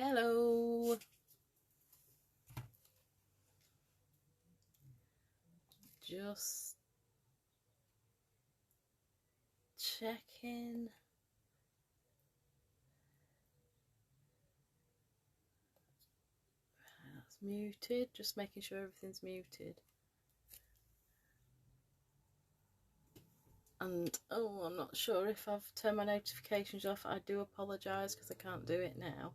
Hello. Just checking. That's muted. Just making sure everything's muted. And oh, I'm not sure if I've turned my notifications off. I do apologise because I can't do it now.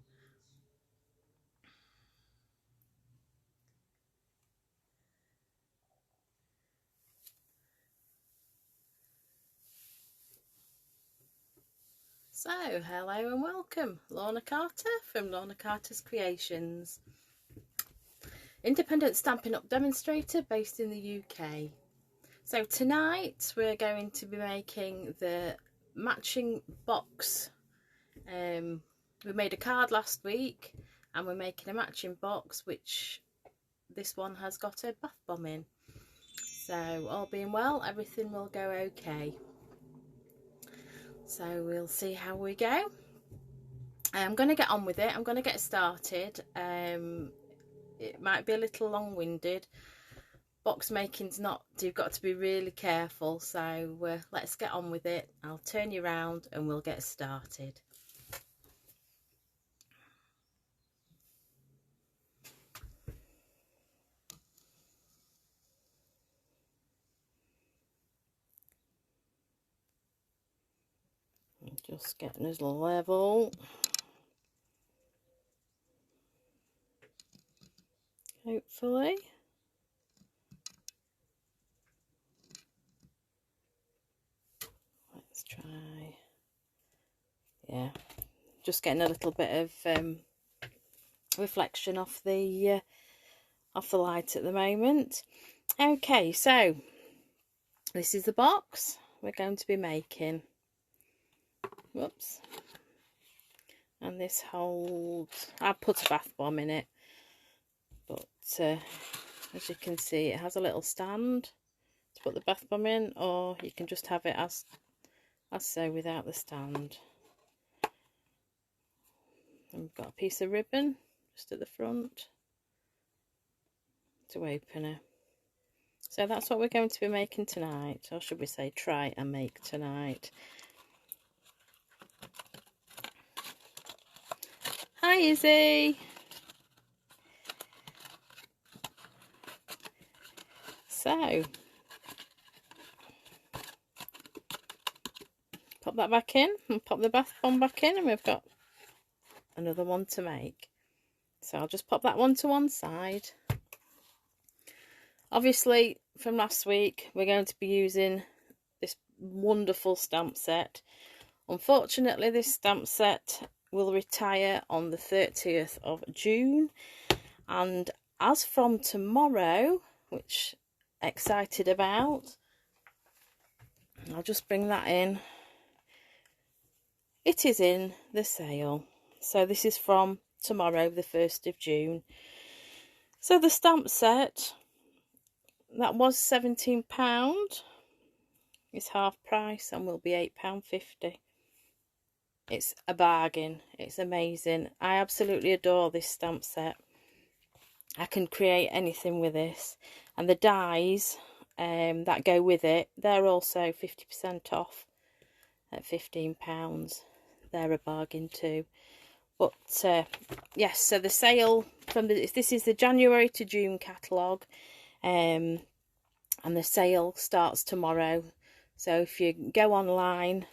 So, hello and welcome. Lorna Carter from Lorna Carter's Creations. Independent Stampin' Up demonstrator based in the UK. So tonight we're going to be making the matching box. We made a card last week and we're making a matching box, which this one has got a bath bomb in. So all being well, everything will go okay. So we'll see how we go. I'm going to get on with it. I'm going to get started. It might be a little long-winded. Box making's not, you've got to be really careful, so let's get on with it. I'll turn you around and we'll get started. Just getting us level. Hopefully. Let's try. Yeah, just getting a little bit of reflection off the light at the moment. Okay, so this is the box we're going to be making. Whoops. And this holds, I put a bath bomb in it, but as you can see, it has a little stand to put the bath bomb in, or you can just have it as so without the stand. And we've got a piece of ribbon just at the front to open it. So that's what we're going to be making tonight, or should we say try and make tonight. Hi Izzy. So pop that back in and pop the bath bomb back in, and we've got another one to make. So I'll just pop that one to one side. Obviously from last week we're going to be using this wonderful stamp set. Unfortunately this stamp set will retire on the 30th of June, and as from tomorrow, which excited about, I'll just bring that in, it is in the sale. So this is from tomorrow, the 1st of June. So the stamp set that was £17 is half price and will be £8.50. It's a bargain. It's amazing. I absolutely adore this stamp set. I can create anything with this, and the dies that go with it, they're also 50% off at £15. They're a bargain too. But yes, so the sale from this is the January to June catalogue, and the sale starts tomorrow. So if you go online,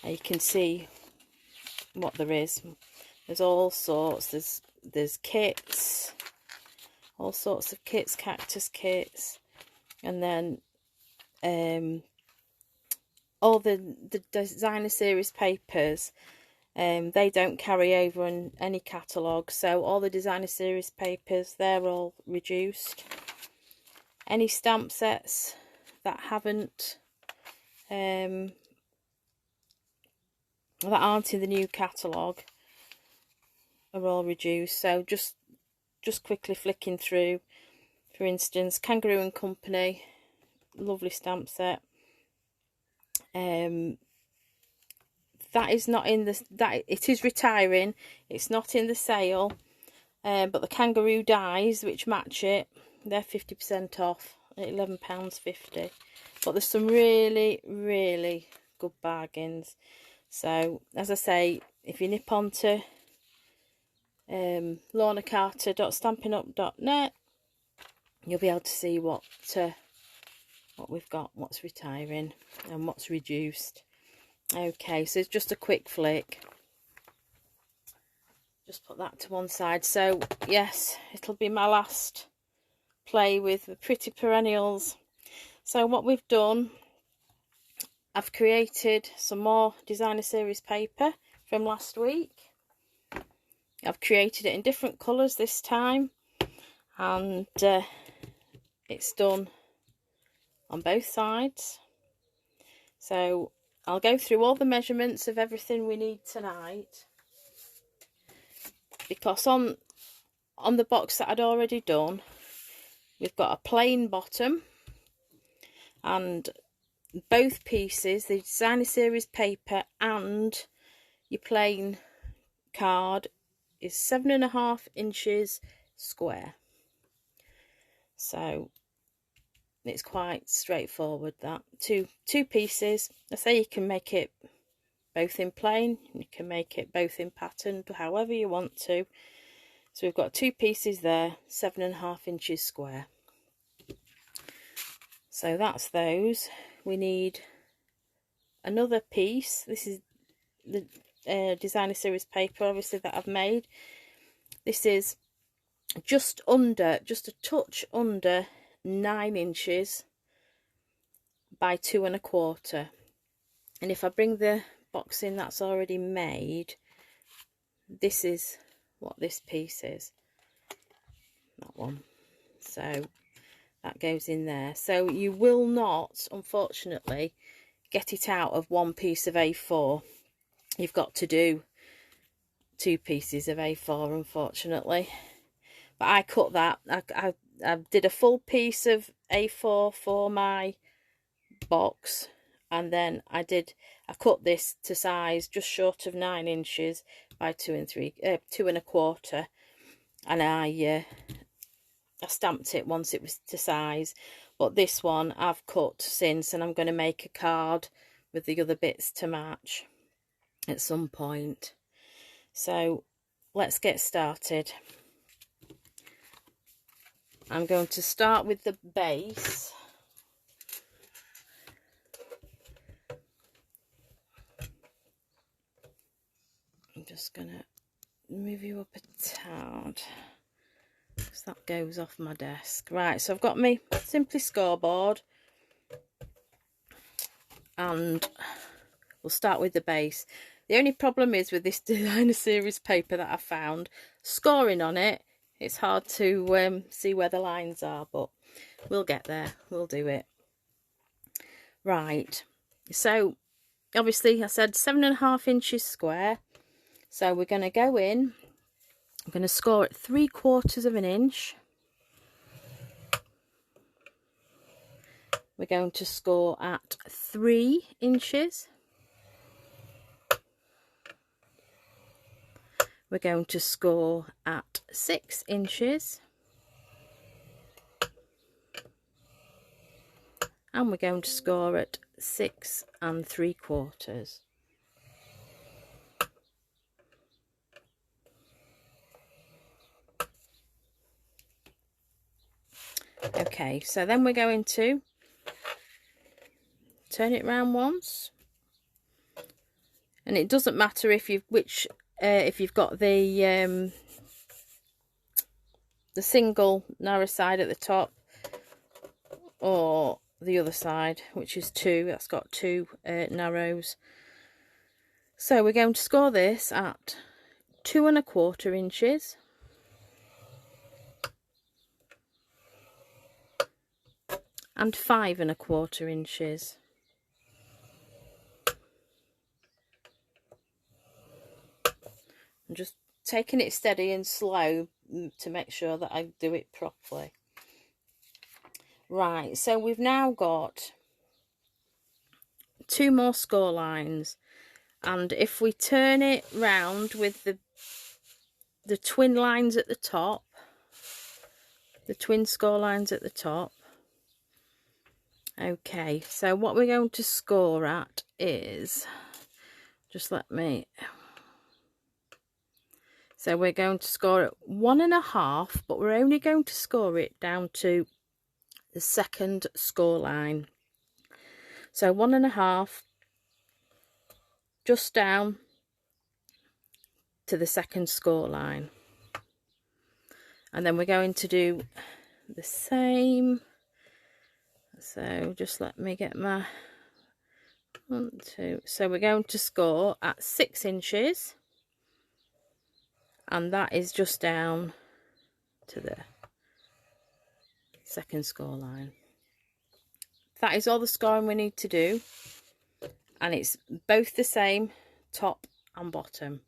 you can see what there is. There's all sorts. There's kits, all sorts of kits, cactus kits, and then all the designer series papers. They don't carry over in any catalogue, so all the designer series papers, they're all reduced. Any stamp sets that haven't that aren't in the new catalogue are all reduced. So just quickly flicking through, for instance, Kangaroo and Company, lovely stamp set. that is not in the, that it is retiring, it's not in the sale. But the kangaroo dies, which match it, they're 50% off at £11.50. But there's some really, really good bargains. So, as I say, if you nip on to lornacarter.stampinup.net, you'll be able to see what we've got, what's retiring and what's reduced. Okay, so it's just a quick flick. Just put that to one side. So yes, it'll be my last play with the Pretty Perennials. So what we've done, I've created some more designer series paper from last week. I've created it in different colours this time, and it's done on both sides. So I'll go through all the measurements of everything we need tonight, because on the box that I'd already done, we've got a plain bottom, and both pieces, the designer series paper and your plain card, is 7.5 inches square. So it's quite straightforward, that. Two pieces. I say you can make it both in plain, you can make it both in pattern, however you want to. So we've got 2 pieces there, 7.5 inches square. So that's those. We need another piece. This is the designer series paper, obviously, that I've made. This is just a touch under 9 inches by 2.25. And if I bring the box in that's already made, this is what this piece is, that one. So that goes in there. So you will not, unfortunately, get it out of one piece of A4. You've got to do 2 pieces of A4, unfortunately. But I cut that. I did a full piece of A4 for my box, and then I cut this to size just short of 9 inches by 2.25, and I stamped it once it was to size. But this one I've cut since, and I'm going to make a card with the other bits to match at some point. So let's get started. I'm going to start with the base. I'm just going to move you up a tad, because that goes off my desk. Right, so I've got my Simply scoreboard, and we'll start with the base. The only problem is with this designer series paper that I found, scoring on it, it's hard to see where the lines are, but we'll get there, we'll do it. Right, so obviously I said 7.5 inches square, so we're going to go in, I'm going to score at 3/4 inch. We're going to score at 3 inches. We're going to score at 6 inches. And we're going to score at 6 3/4. Okay, so then we're going to turn it round once, and it doesn't matter if you've got the single narrow side at the top or the other side, which is 2. That's got 2 narrows. So we're going to score this at 2.25 inches. And 5.25 inches. I'm just taking it steady and slow to make sure that I do it properly. Right, so we've now got 2 more score lines, And if we turn it round with the twin lines at the top, the twin score lines at the top. Okay, so what we're going to score at is, just let me, so we're going to score at 1.5, but we're only going to score it down to the second score line. So 1.5, just down to the second score line. And then we're going to do the same. So just let me get my 1, 2. So we're going to score at 6 inches. And that is just down to the second score line. That is all the scoring we need to do. And it's both the same, top and bottom.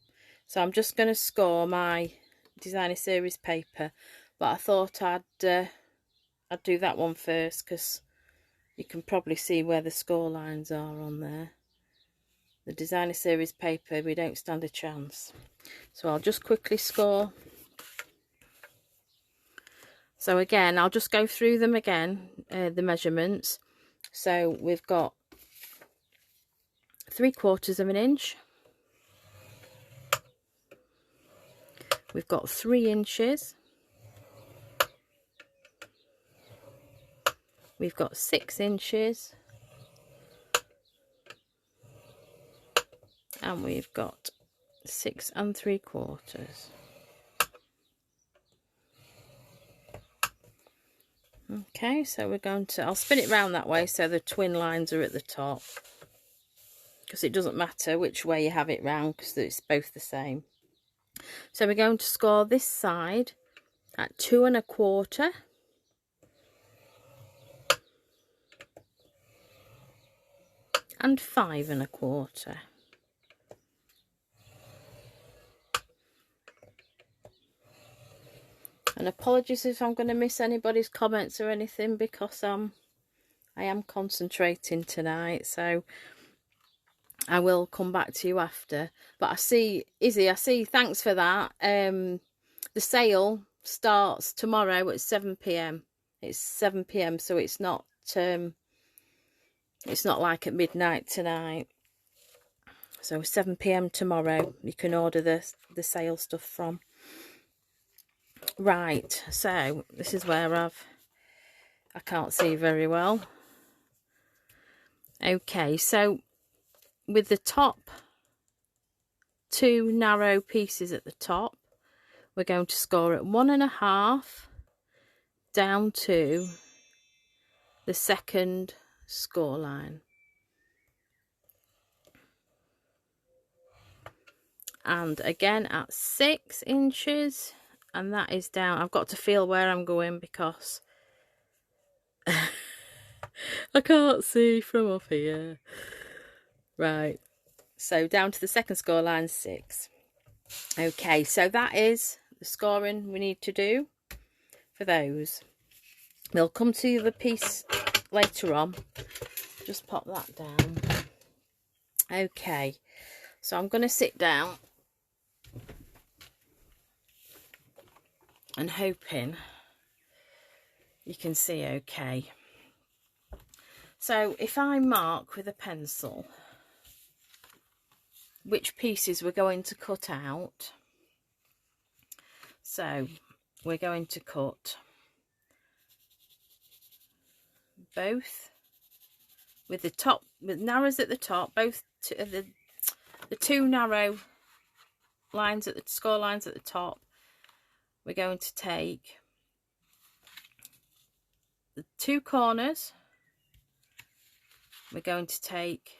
So I'm just going to score my designer series paper, but I thought I'd do that one first because you can probably see where the score lines are on there. The designer series paper, we don't stand a chance. So I'll just quickly score. So again, I'll just go through them again, the measurements. So we've got 3/4 inch. We've got 3 inches. We've got 6 inches. And we've got 6 3/4. Okay, so we're going to, I'll spin it round that way so the twin lines are at the top. Because it doesn't matter which way you have it round because it's both the same. So we're going to score this side at 2 1/4. And 5 1/4. And apologies if I'm going to miss anybody's comments or anything because I am concentrating tonight, so I will come back to you after. But I see, Izzy, thanks for that. The sale starts tomorrow at 7 p.m. It's 7 p.m, so it's not like at midnight tonight. So 7 p.m. tomorrow you can order the sale stuff from. Right, so this is where I can't see very well. Okay, so with the top 2 narrow pieces at the top, we're going to score at 1.5 down to the second score line. And again at 6 inches, and that is down. I've got to feel where I'm going because I can't see from up here. Right, so down to the second score line, 6. Okay, so that is the scoring we need to do for those. We'll come to the piece later on. Just pop that down. Okay, so I'm going to sit down and hoping you can see okay. So if I mark with a pencil which pieces we're going to cut out, so we're going to cut both with the top, with narrows at the top, both the 2 narrow lines at the score lines at the top. We're going to take the 2 corners. We're going to take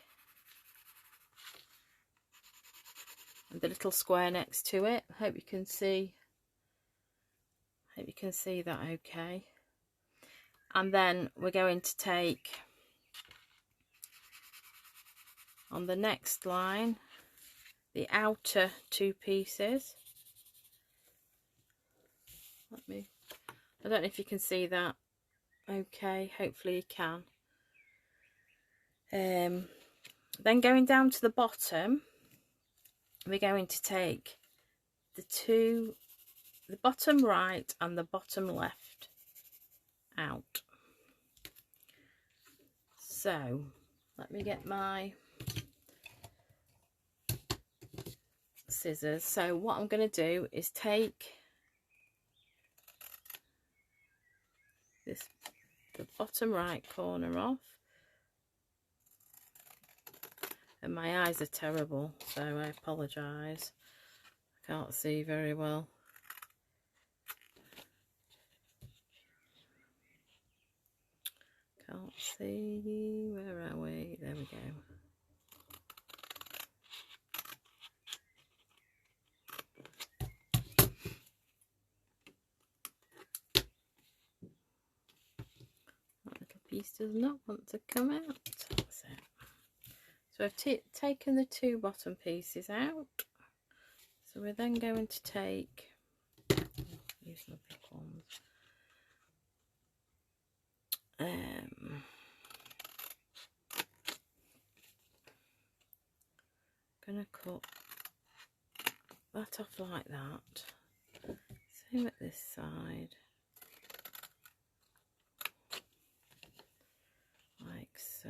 the little square next to it. I hope you can see. Hope you can see that okay. And then we're going to take on the next line the outer 2 pieces. I don't know if you can see that okay, hopefully you can. Then going down to the bottom, we're going to take the bottom right and the bottom left out. So let me get my scissors. So what I'm going to do is take the bottom right corner off, and my eyes are terrible, so I apologise, I can't see very well. Can't see, where are we? There we go. That little piece does not want to come out. That's it. So I've taken the two bottom pieces out. So we're then going to take, use my big ones. Gonna cut that off like that. Same at this side, like so.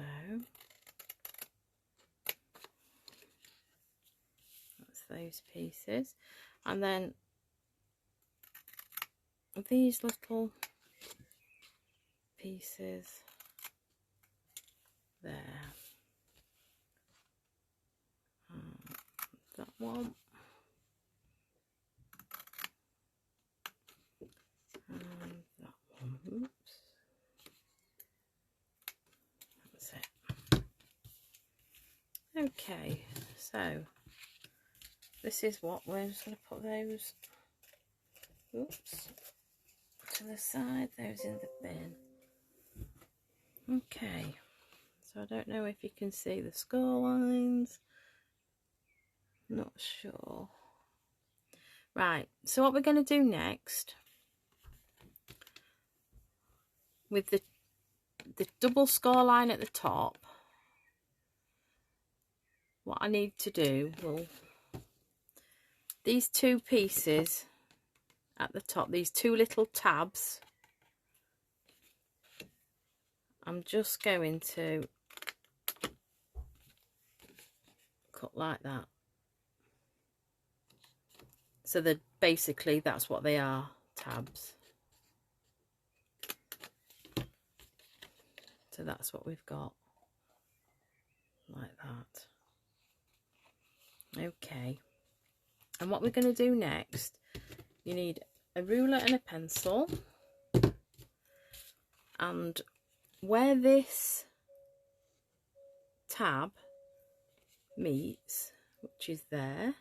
That's those pieces, and then these little pieces there. That one, and that one. Oops. That's it. Okay, so this is what we're just going to put those, oops, to the side, those in the bin. Okay, so I don't know if you can see the score lines. Not sure. Right, so what we're going to do next with the double score line at the top, what I need to do, well, these two pieces at the top, these two little tabs, I'm just going to cut like that. So that basically that's what they are, tabs. So that's what we've got, like that. Okay, and what we're going to do next, you need a ruler and a pencil, and where this tab meets, which is there,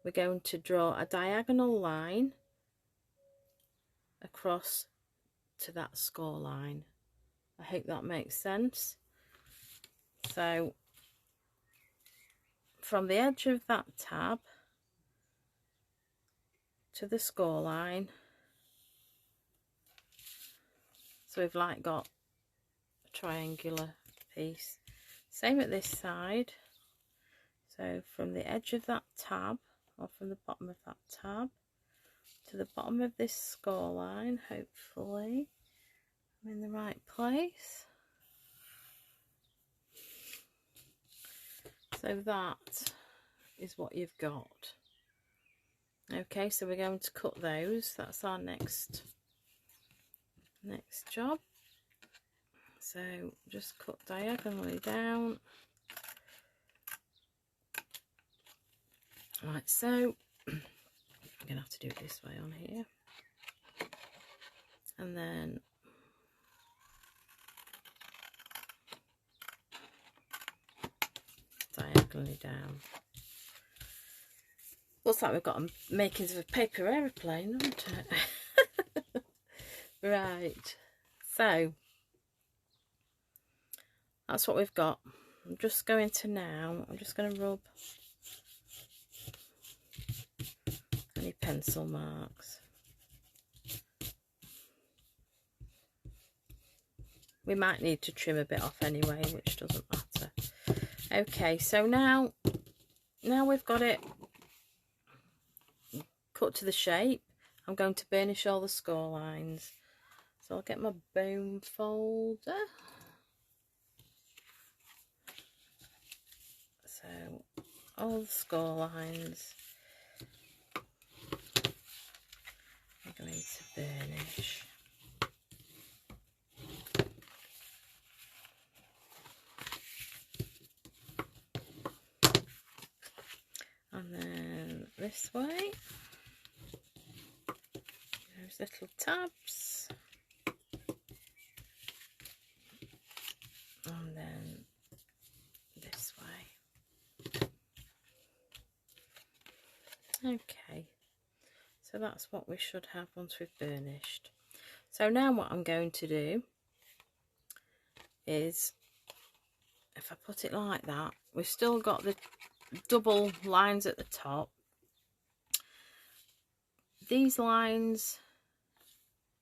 we're going to draw a diagonal line across to that score line. I hope that makes sense. So from the edge of that tab to the score line, so we've like got a triangular piece. Same at this side. So from the edge of that tab, or from the bottom of that tab to the bottom of this score line, hopefully I'm in the right place. So that is what you've got. Okay, so we're going to cut those. That's our next job. So just cut diagonally down, like so. I'm gonna have to do it this way on here, and then diagonally down. Looks like we've got a makings of a paper aeroplane, haven't it? Right, so that's what we've got. I'm just going to rub any pencil marks. We might need to trim a bit off anyway, which doesn't matter. Okay, so now now we've got it cut to the shape, I'm going to burnish all the score lines. So I'll get my bone folder. So all the score lines I'm going to burnish. And then this way, those little tabs. And then this way. Okay, so that's what we should have once we've burnished. So now what I'm going to do is, if I put it like that, we've still got the double lines at the top. These lines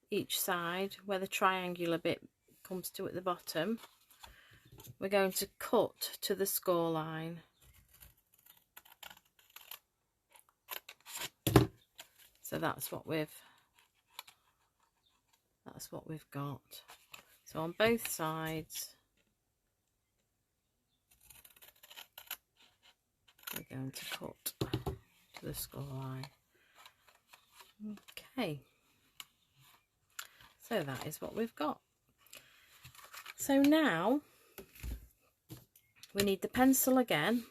each side, where the triangular bit comes to at the bottom, we're going to cut to the score line. So that's what we've got. So on both sides we're going to cut to the score line. Okay, so that is what we've got. So now we need the pencil again.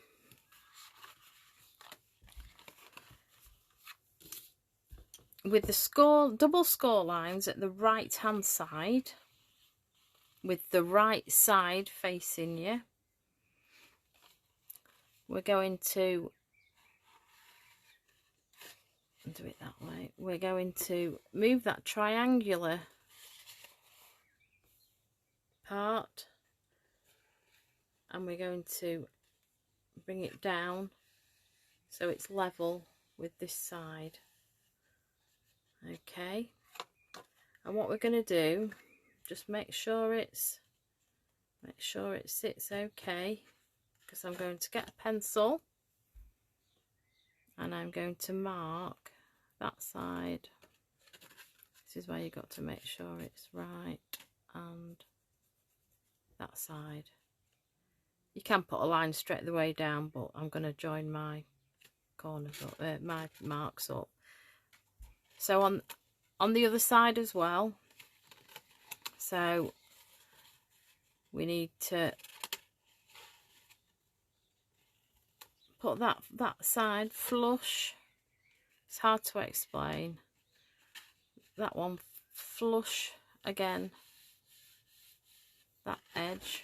With the double score lines at the right hand side, with the right side facing you, we're going to do it that way. We're going to move that triangular part and we're going to bring it down so it's level with this side. Okay, and what we're going to do, just make sure it sits okay, because I'm going to get a pencil and I'm going to mark that side. This is where you've got to make sure it's right, and that side. You can put a line straight the way down, but I'm going to join my corners up, my marks up. So on the other side as well, so we need to put that side flush. It's hard to explain. That one flush again, that edge,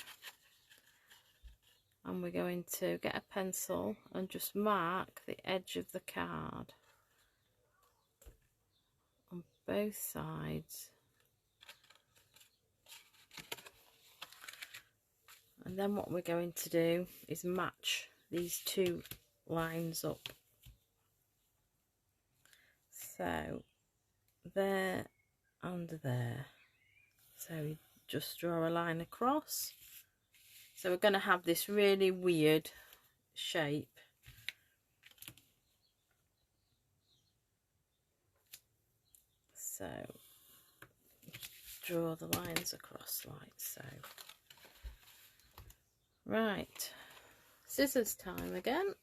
and we're going to get a pencil and just mark the edge of the card on both sides. And then what we're going to do is match these two lines up. So there and there. So we just draw a line across. So we're going to have this really weird shape. So draw the lines across like so. Right, scissors time again.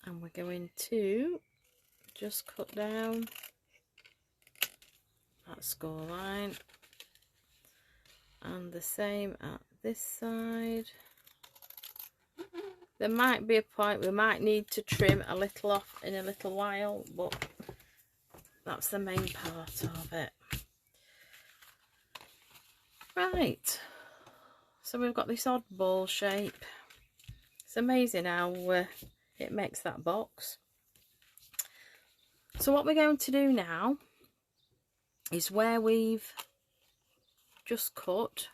And we're going to just cut down that score line, and the same at this side. There might be a point we might need to trim a little off in a little while, but that's the main part of it. Right, so we've got this odd ball shape. It's amazing how it makes that box. So what we're going to do now is where we've just cut,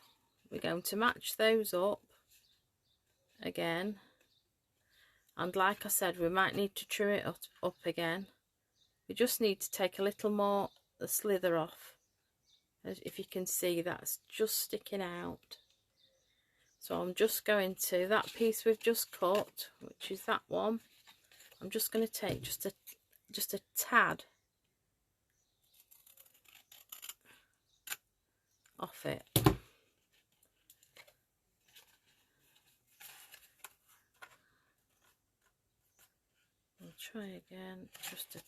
we're going to match those up again, and like I said, we might need to trim it up again. We just need to take a little more the slither off. As if you can see, that's just sticking out. So I'm just going to, that piece we've just cut, which is that one, I'm just going to take just a tad off it. I'll try again, just a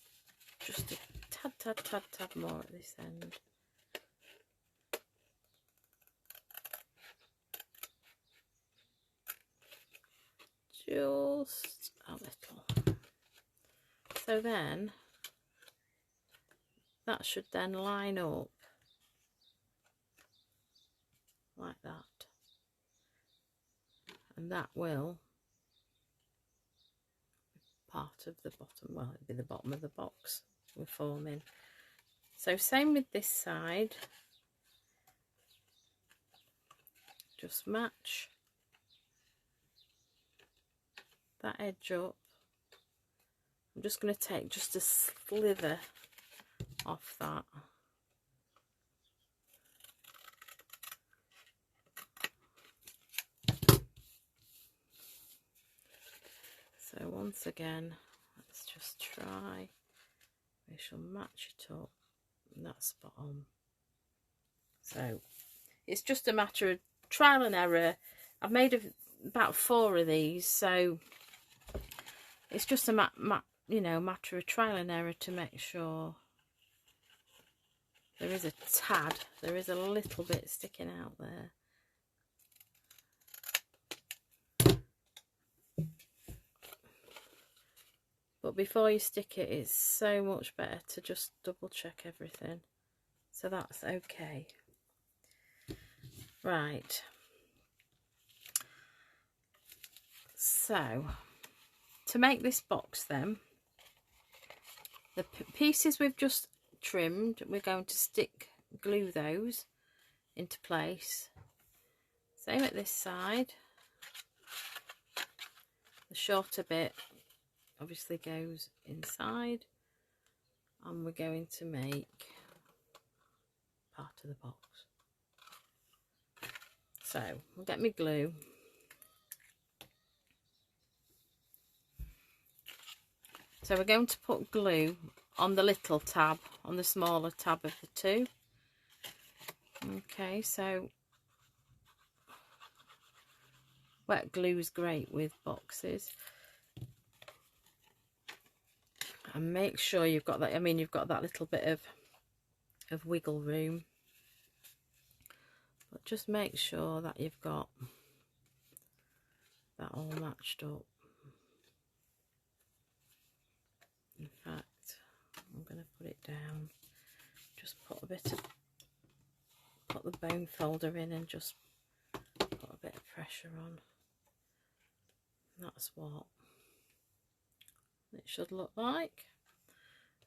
tad more at this end. Just a little. So then that should then line up like that, and that will be part of the bottom, well, it'll be the bottom of the box we're forming. So same with this side, just match that edge up. I'm just going to take just a slither off that. So once again, let's just try. We shall match it up, and that's spot on. So it's just a matter of trial and error. I've made about 4 of these, so it's just a matter of trial and error to make sure. There is a tad, there is a little bit sticking out there. But before you stick it, it's so much better to just double check everything. So that's okay. Right. So, to make this box then, the pieces we've just trimmed, we're going to glue those into place. Same at this side. The shorter bit obviously goes inside, and we're going to make part of the box. So we'll get me glue. So we're going to put glue on the little tab, on the smaller tab of the two. Okay, so wet glue is great with boxes. And make sure you've got that, you've got that little bit of wiggle room. But just make sure that you've got that all matched up. In fact, I'm going to put it down. Just put the bone folder in and just put a bit of pressure on. That's what it should look like.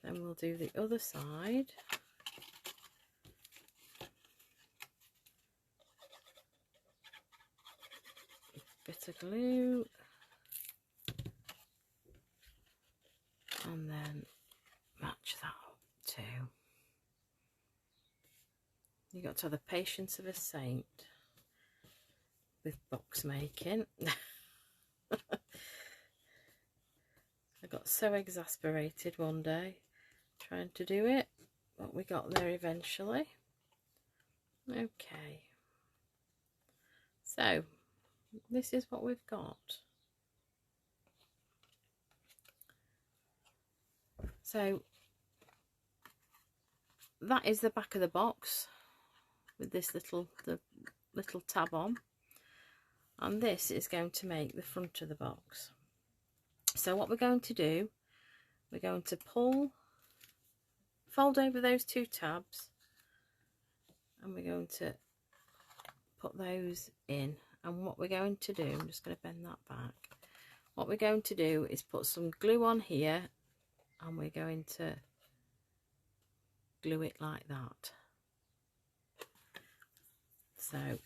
Then we'll do the other side. Bit of glue. And then match that up too. You've got to have the patience of a saint with box making. I got so exasperated one day trying to do it, but we got there eventually. Okay, so this is what we've got. So that is the back of the box with this little tab on, and this is going to make the front of the box. So what we're going to do, we're going to fold over those 2 tabs, and we're going to put those in. And what we're going to do, I'm just going to bend that back. What we're going to do is put some glue on here, and we're going to glue it like that. So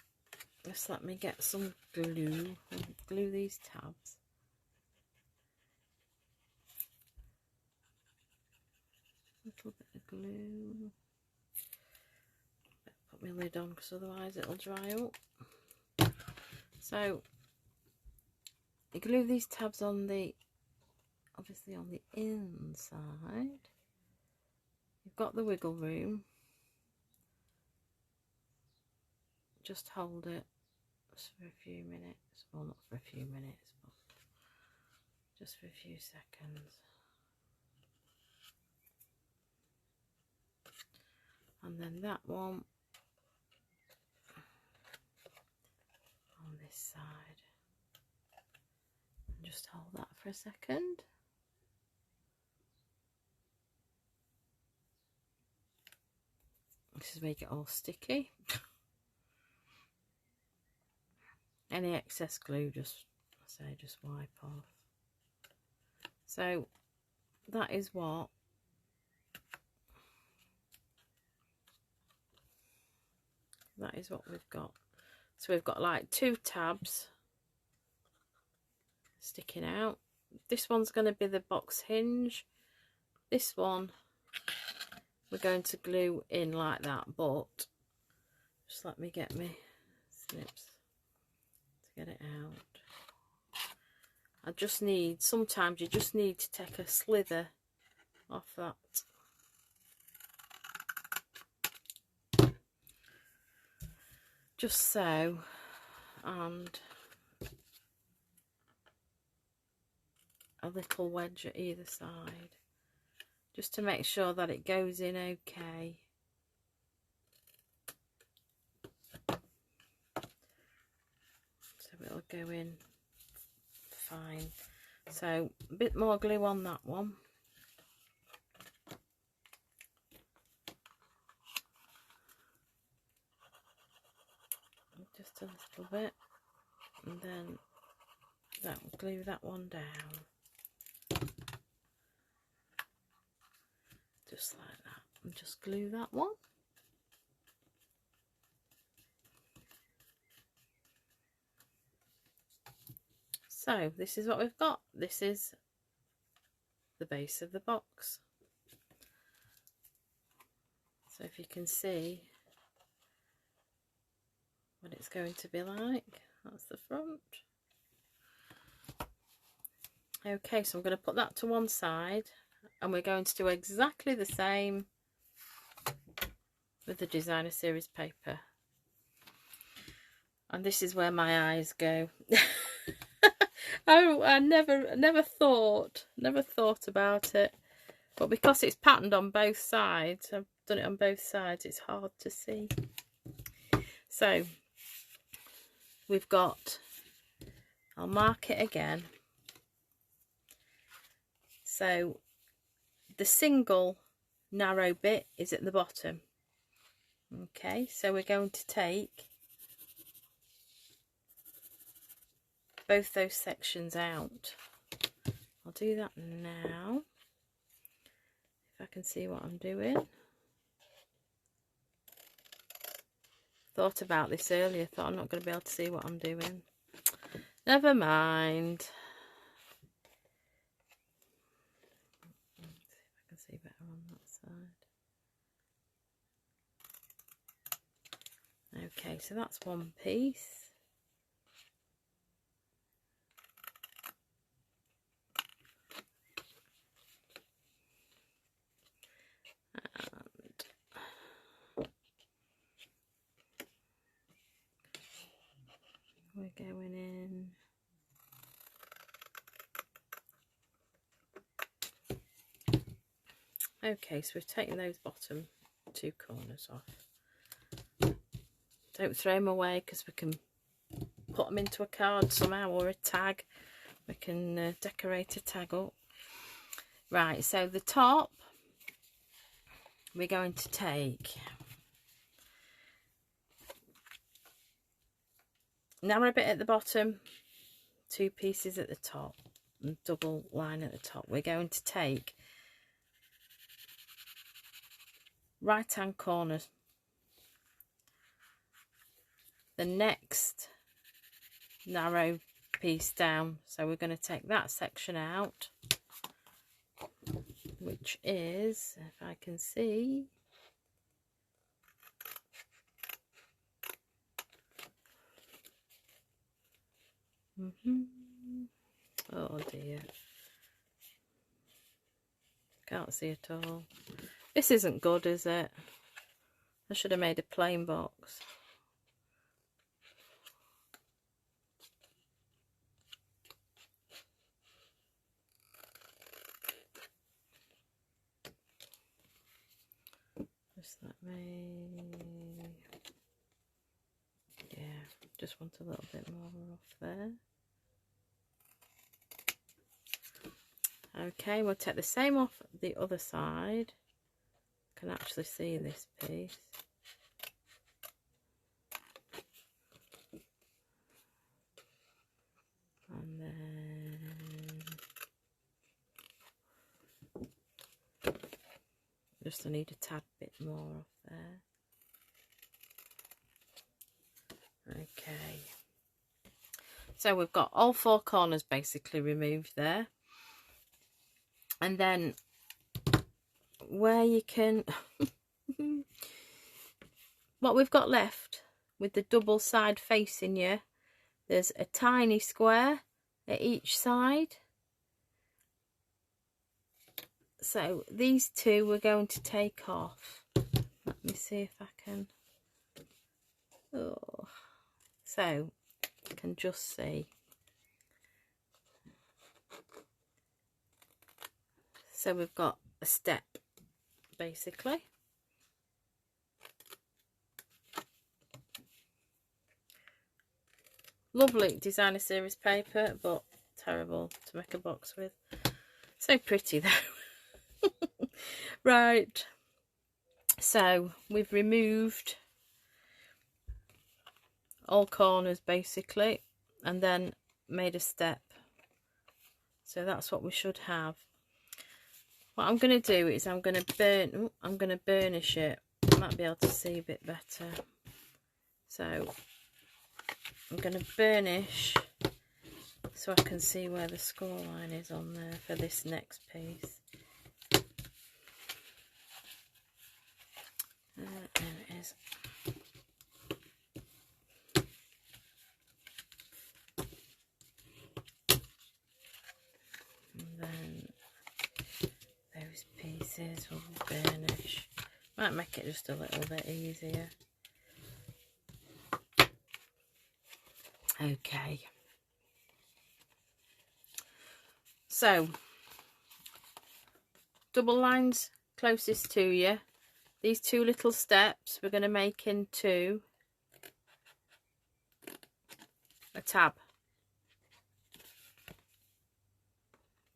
just let me get some glue and glue these tabs. A little bit of glue. Put my lid on because otherwise it'll dry up. So you glue these tabs on the, obviously on the inside. You've got the wiggle room. Just hold it for a few minutes. Well, not for a few minutes, but just for a few seconds. And then that one on this side. And just hold that for a second. This is where you get all sticky. Any excess glue, just wipe off. So that is what we've got. So we've got like 2 tabs sticking out. This one's going to be the box hinge. This one we're going to glue in like that, but just let me get my snips to get it out. I just need, sometimes you just need to take a slither off that. Just so, and a little wedge at either side, just to make sure that it goes in okay. So it'll go in fine. So a bit more glue on that one. Just a little bit, and then that will glue that one down. Just like that. And just glue that one. So this is what we've got. This is the base of the box. So if you can see what it's going to be like, that's the front. Okay, so I'm going to put that to one side, and we're going to do exactly the same with the designer series paper. And this is where my eyes go. I never thought about it, but because it's patterned on both sides, I've done it on both sides, it's hard to see. So we've got, I'll mark it again. So the single narrow bit is at the bottom. Okay, so we're going to take both those sections out. I'll do that now, if I can see what I'm doing. Thought about this earlier, thought I'm not going to be able to see what I'm doing. Never mind. Let's see if I can see better on that side. Okay, so that's one piece. We're going in. Okay, so we've taken those bottom 2 corners off. Don't throw them away, because we can put them into a card somehow, or a tag. We can decorate a tag up. Right, so the top, we're going to take narrow bit at the bottom, 2 pieces at the top, and double line at the top. We're going to take right hand corner, the next narrow piece down. So we're going to take that section out, which is, if I can see, Oh dear. Can't see it all. This isn't good, is it? I should have made a plain box. Just let me... Yeah, just want a little bit more off there. Okay, we'll take the same off the other side. Can actually see this piece. And then just I need a tad bit more off there. Okay. So we've got all four corners basically removed there. And then where you can what we've got left with the double side facing you, there's a tiny square at each side. So these two we're going to take off. Let me see if I can. Oh, so you can just see. So we've got a step basically. Lovely designer series paper, but terrible to make a box with. So pretty though. Right, so we've removed all corners basically and then made a step. So that's what we should have. What I'm going to do is I'm going to burnish it. I might be able to see a bit better. So I'm going to burnish so I can see where the score line is on there for this next piece. There it is. And then those pieces will burnish. Might make it just a little bit easier. Okay. So, double lines closest to you. These two little steps we're going to make into a tab.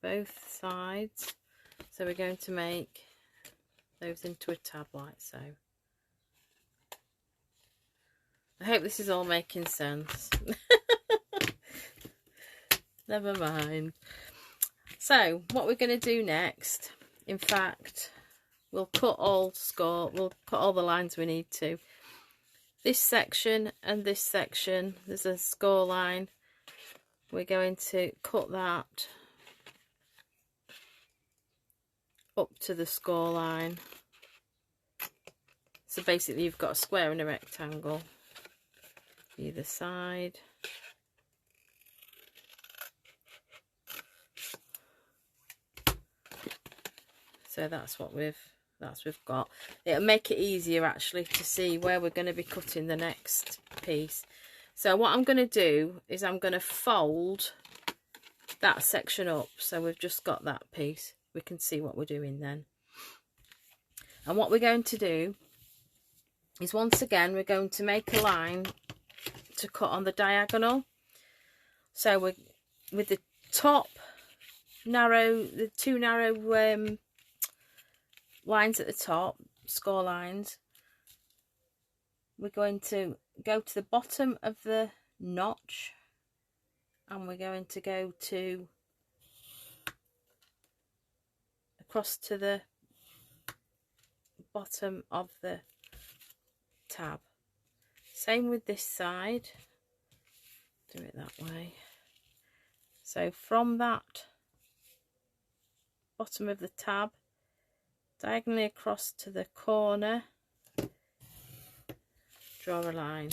Both sides. So we're going to make those into a tab like so. I hope this is all making sense. Never mind. So what we're going to do next, in fact, we'll cut all the lines we need to. This section and this section, there's a score line. We're going to cut that up to the score line. So basically you've got a square and a rectangle either side. So that's what we've got. It'll make it easier actually to see where we're going to be cutting the next piece. So what I'm going to do is I'm going to fold that section up so we've just got that piece. We can see what we're doing then. And what we're going to do is once again we're going to make a line to cut on the diagonal. So we're with the top narrow, the two narrow lines at the top, score lines, we're going to go to the bottom of the notch and we're going to go to across to the bottom of the tab. Same with this side, do it that way. So from that bottom of the tab diagonally across to the corner, draw a line.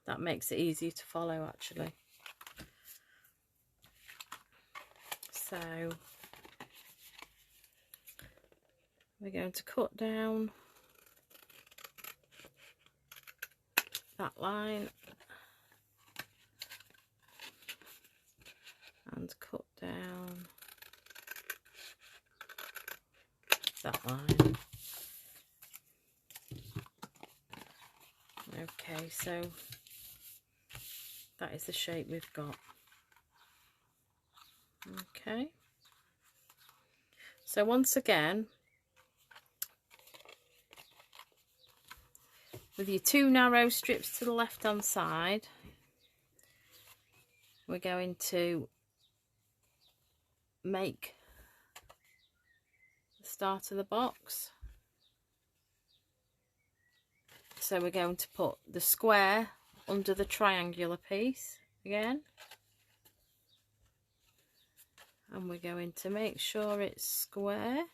That makes it easier to follow actually. So we're going to cut down that line and cut down that line. Okay, so that is the shape we've got. Okay, so once again, with your 2 narrow strips to the left hand side, we're going to make the start of the box. So we're going to put the square under the triangular piece again, and we're going to make sure it's square,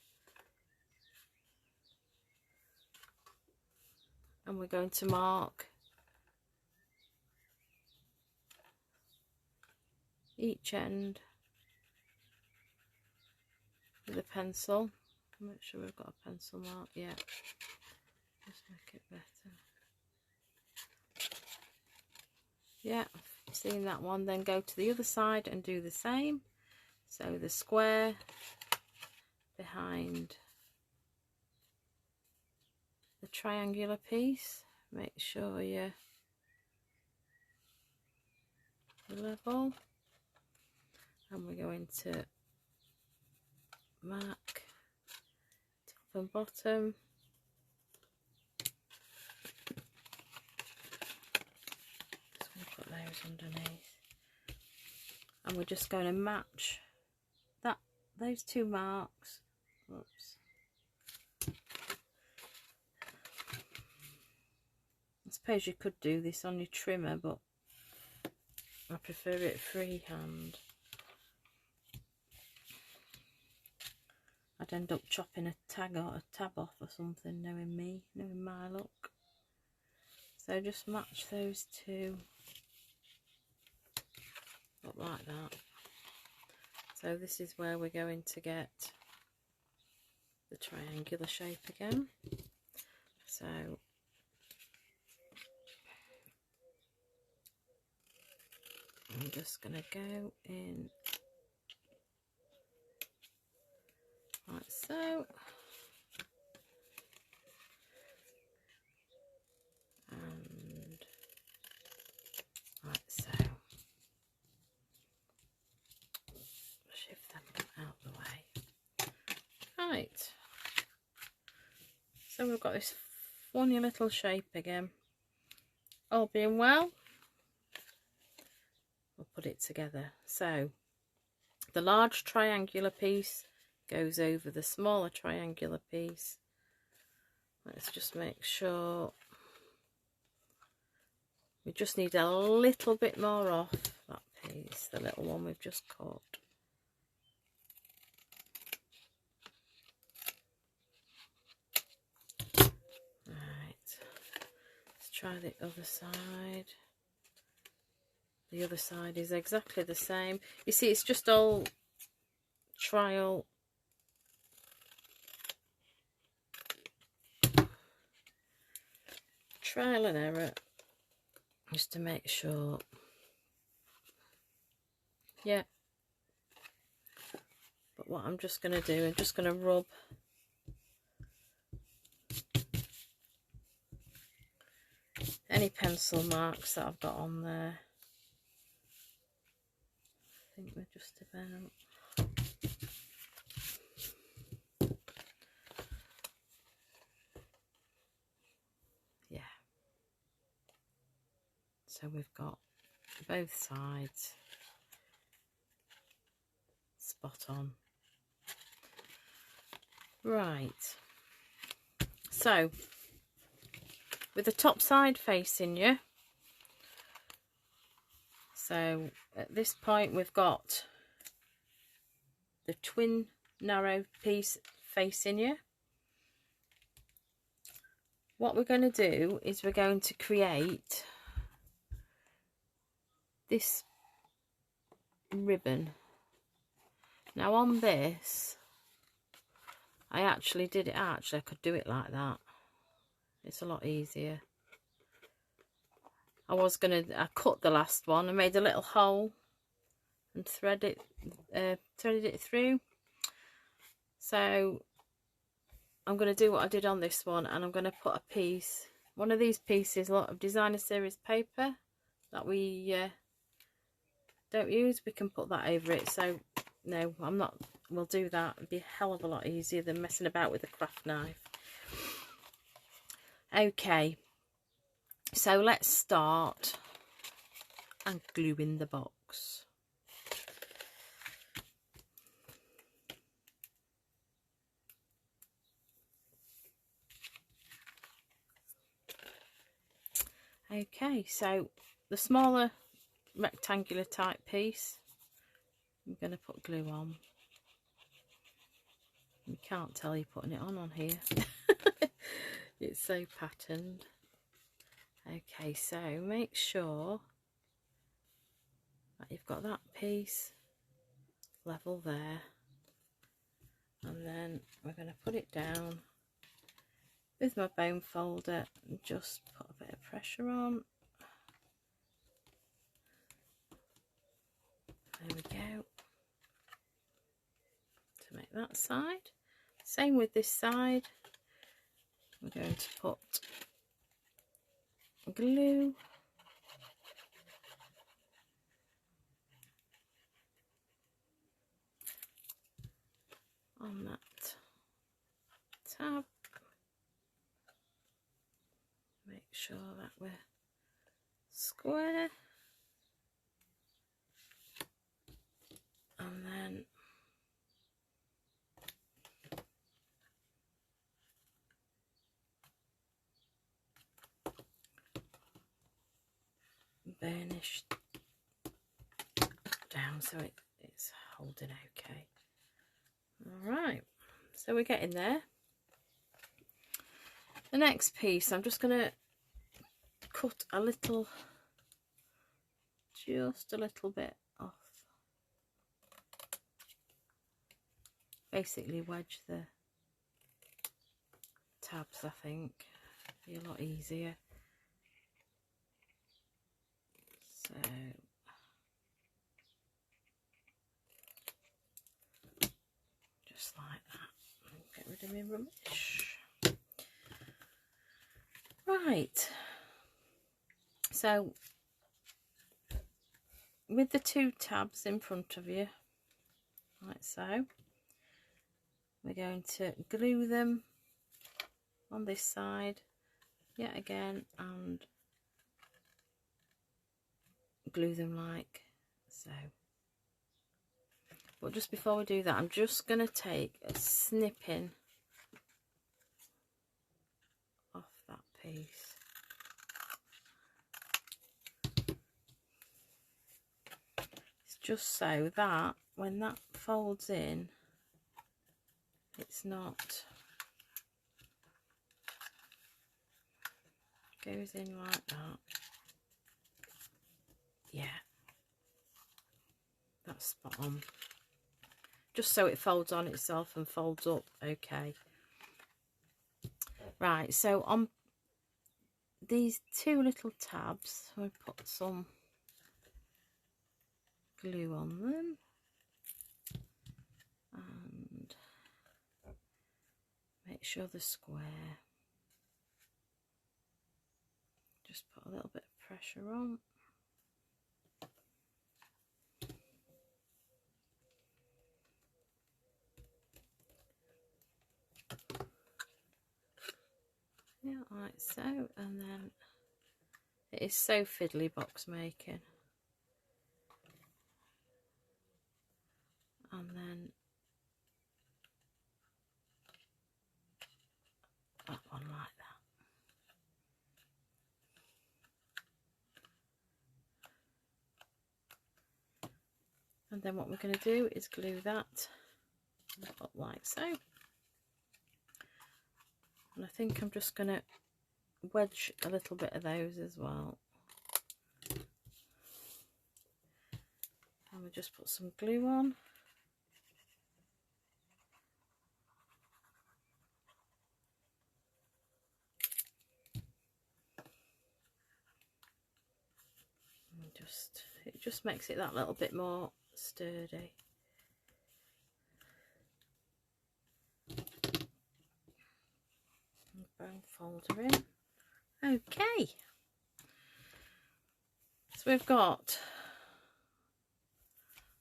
and we're going to mark each end with a pencil. Make sure we've got a pencil mark. Yeah, just make it better. Yeah, I've seen that one. Then go to the other side and do the same. So the square behind the triangular piece, make sure you're level, and we're going to mark top and bottom. Just going to put those underneath, and we're just going to match those 2 marks. Oops. I suppose you could do this on your trimmer, but I prefer it freehand. I'd end up chopping a tab off or something, knowing my luck. So just match those 2 up like that. So this is where we're going to get the triangular shape again. So I'm just going to go in like so, and like so. Shift them out the way. Right, so we've got this funny little shape again. All being well, we'll put it together. So the large triangular piece goes over the smaller triangular piece. Let's just make sure we just need a little bit more off that piece, the little one we've just cut. Right, let's try the other side. The other side is exactly the same. You see, it's just all trial and error, just to make sure. Yeah, but what I'm just going to do, I'm just going to rub any pencil marks that I've got on there. I think we're just about. Yeah. So we've got both sides spot on. Right. So with the top side facing you, so at this point we've got the twin narrow piece facing you. What we're going to do is we're going to create this ribbon. Now on this, I actually did it, I could do it like that. It's a lot easier. I cut the last one and made a little hole and threaded it through. So I'm going to do what I did on this one, and I'm going to put a piece, one of these pieces, a lot of designer series paper that we don't use, we can put that over it. So no, I'm not, we'll do that. It'd be a hell of a lot easier than messing about with a craft knife. Okay, so let's start and glue in the box. Okay, so the smaller rectangular type piece, I'm going to put glue on. You can't tell you're putting it on here. It's so patterned. Okay, so make sure that you've got that piece level there, and then we're going to put it down with my bone folder and just put a bit of pressure on. There we go. To make that side. Same with this side. We're going to put glue on that tab. Make sure that we're square, and then burnish down so it's holding okay. Alright, so we're getting there. The next piece, I'm just going to cut a little, just a little bit off. Basically wedge the tabs, I think. Be a lot easier. So just like that. Get rid of my rubbish. Right. So with the two tabs in front of you, like so, we're going to glue them on this side yet again and glue them like so. But just before we do that, I'm just going to take a snipping off that piece. It's just so that when that folds in, it's not, goes in like that. Yeah, that's spot on. Just so it folds on itself and folds up okay. Right, so on these two little tabs, I'm going to put some glue on them and make sure they're square. Just put a little bit of pressure on. Yeah, like so, and then it is so fiddly box making. And then that one like that. And then what we're going to do is glue that up like so. And I think I'm just going to wedge a little bit of those as well. just put some glue on. And it just makes it that little bit more sturdy. And bone folder in. Okay. So we've got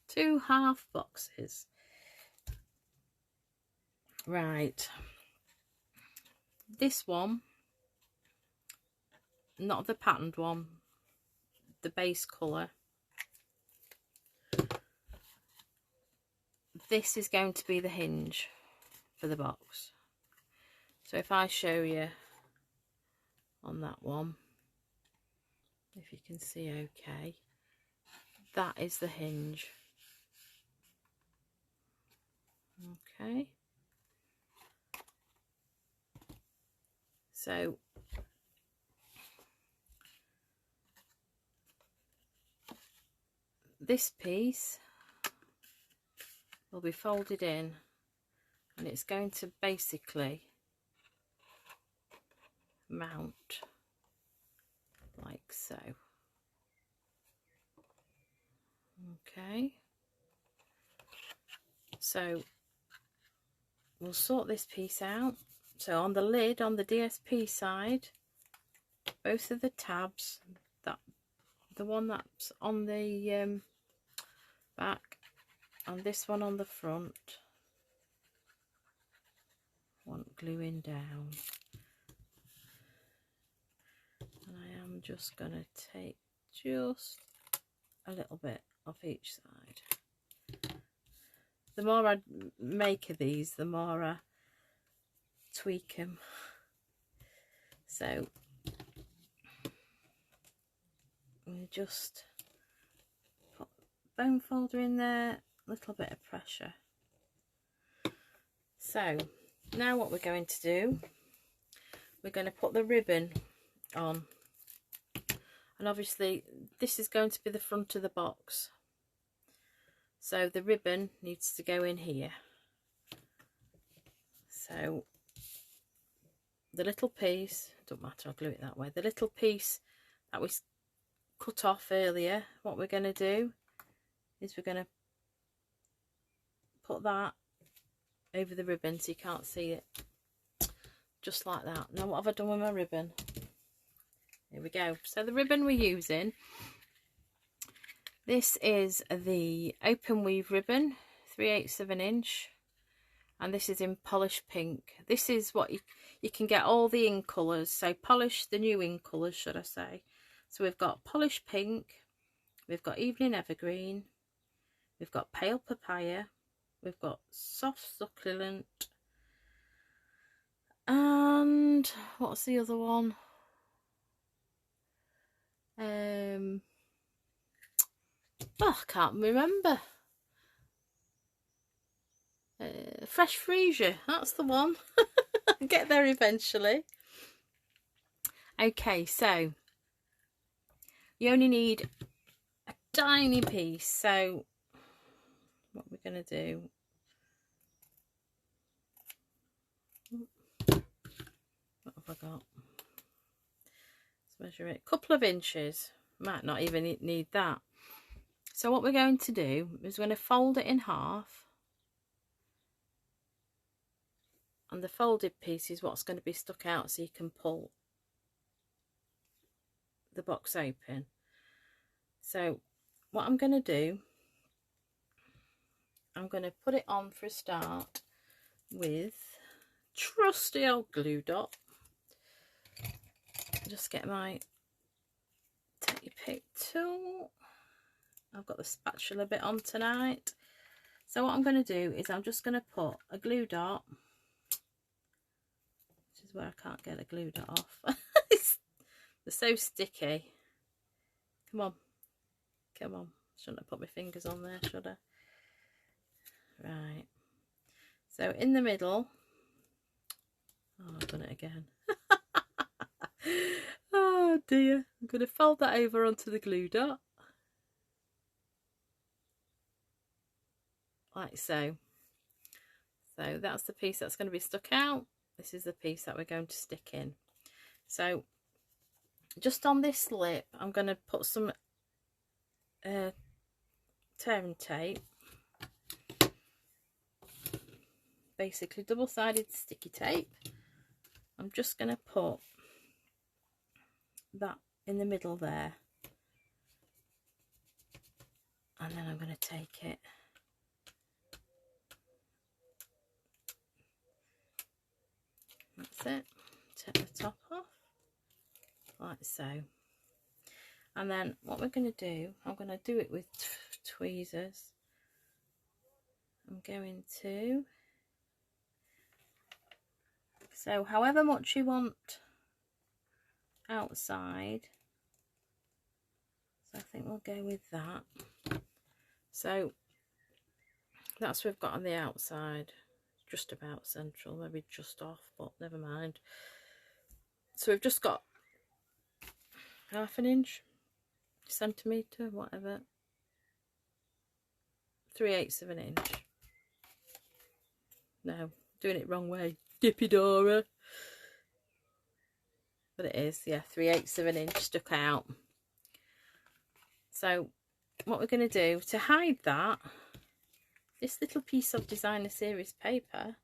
2 half boxes. Right. This one, not the patterned one, the base colour. This is going to be the hinge for the box. So if I show you on that one, if you can see okay, that is the hinge. Okay. So this piece will be folded in, and it's going to basically mount like so. Okay, so we'll sort this piece out. So on the lid, on the DSP side, both of the tabs, that the one that's on the back and this one on the front, want gluing down. And I am just going to take just a little bit off each side. The more I make of these, the more I tweak them. So we just put bone folder in there, a little bit of pressure. So now what we're going to do, we're going to put the ribbon on, and obviously this is going to be the front of the box, so the ribbon needs to go in here. So the little piece, don't matter, I'll glue it that way, the little piece that we cut off earlier, what we're going to do is we're going to put that over the ribbon so you can't see it, just like that. Now what have I done with my ribbon? Here we go. So the ribbon we're using, this is the open weave ribbon, 3/8 of an inch, and this is in polished pink. This is what you can get all the in colours, so polish, the new in colours should I say. So we've got polished pink, we've got evening evergreen, we've got pale papaya, we've got soft succulent, and what's the other one? Oh, I can't remember. Fresh Freesia, that's the one. I'll get there eventually. Okay, so you only need a tiny piece. So what we're going to do, what have I got? Let's measure it. A couple of inches. Might not even need that. So what we're going to do is we're going to fold it in half, and the folded piece is what's going to be stuck out so you can pull the box open. So what I'm going to do, I'm going to put it on for a start with trusty old glue dot. Just get my Take Pick tool. I've got the spatula bit on tonight. So what I'm going to do is I'm just going to put a glue dot, which is where I can't get a glue dot off. They're so sticky. Come on. Come on. Shouldn't have put my fingers on there, should I? Right. So in the middle. Oh, I've done it again. Oh dear. I'm going to fold that over onto the glue dot. like so. So that's the piece that's going to be stuck out. This is the piece that we're going to stick in. So just on this lip, I'm going to put some tearing tape, basically double-sided sticky tape. I'm just going to put that in the middle there, and then I'm going to take it that's it, take the top off like so. And then what we're going to do, I'm going to do it with tweezers. I'm going to, so however much you want outside, so I think we'll go with that. So that's what we've got on the outside, just about central, maybe just off, but never mind. So we've just got ½ inch, centimetre, whatever, 3/8 of an inch. No, doing it wrong way, Dippy Dora. But it is, yeah, 3/8 of an inch stuck out. So what we're going to do to hide that, this little piece of designer series paper,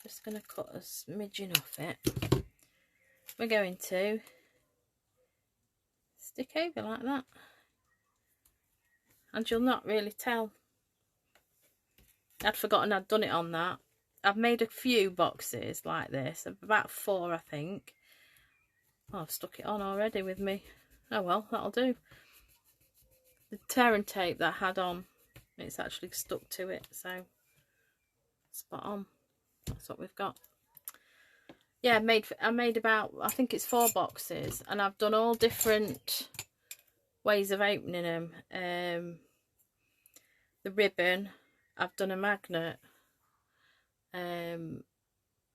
just going to cut a smidgen off it. We're going to stick over like that, and you'll not really tell. I'd forgotten I'd done it on that. I've made a few boxes like this, about 4 I think. Oh, I've stuck it on already with me. Oh well, that'll do. The tearing tape that I had on, it's actually stuck to it, so spot on. That's what we've got. Yeah, I made about, I think it's 4 boxes, and I've done all different ways of opening them. The ribbon, I've done a magnet, and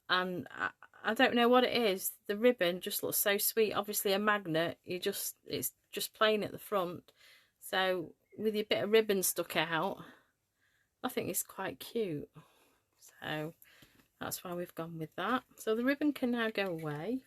I don't know what it is. The ribbon just looks so sweet. Obviously a magnet, it's just plain at the front, so with your bit of ribbon stuck out, I think it's quite cute. So that's why we've gone with that. So the ribbon can now go away.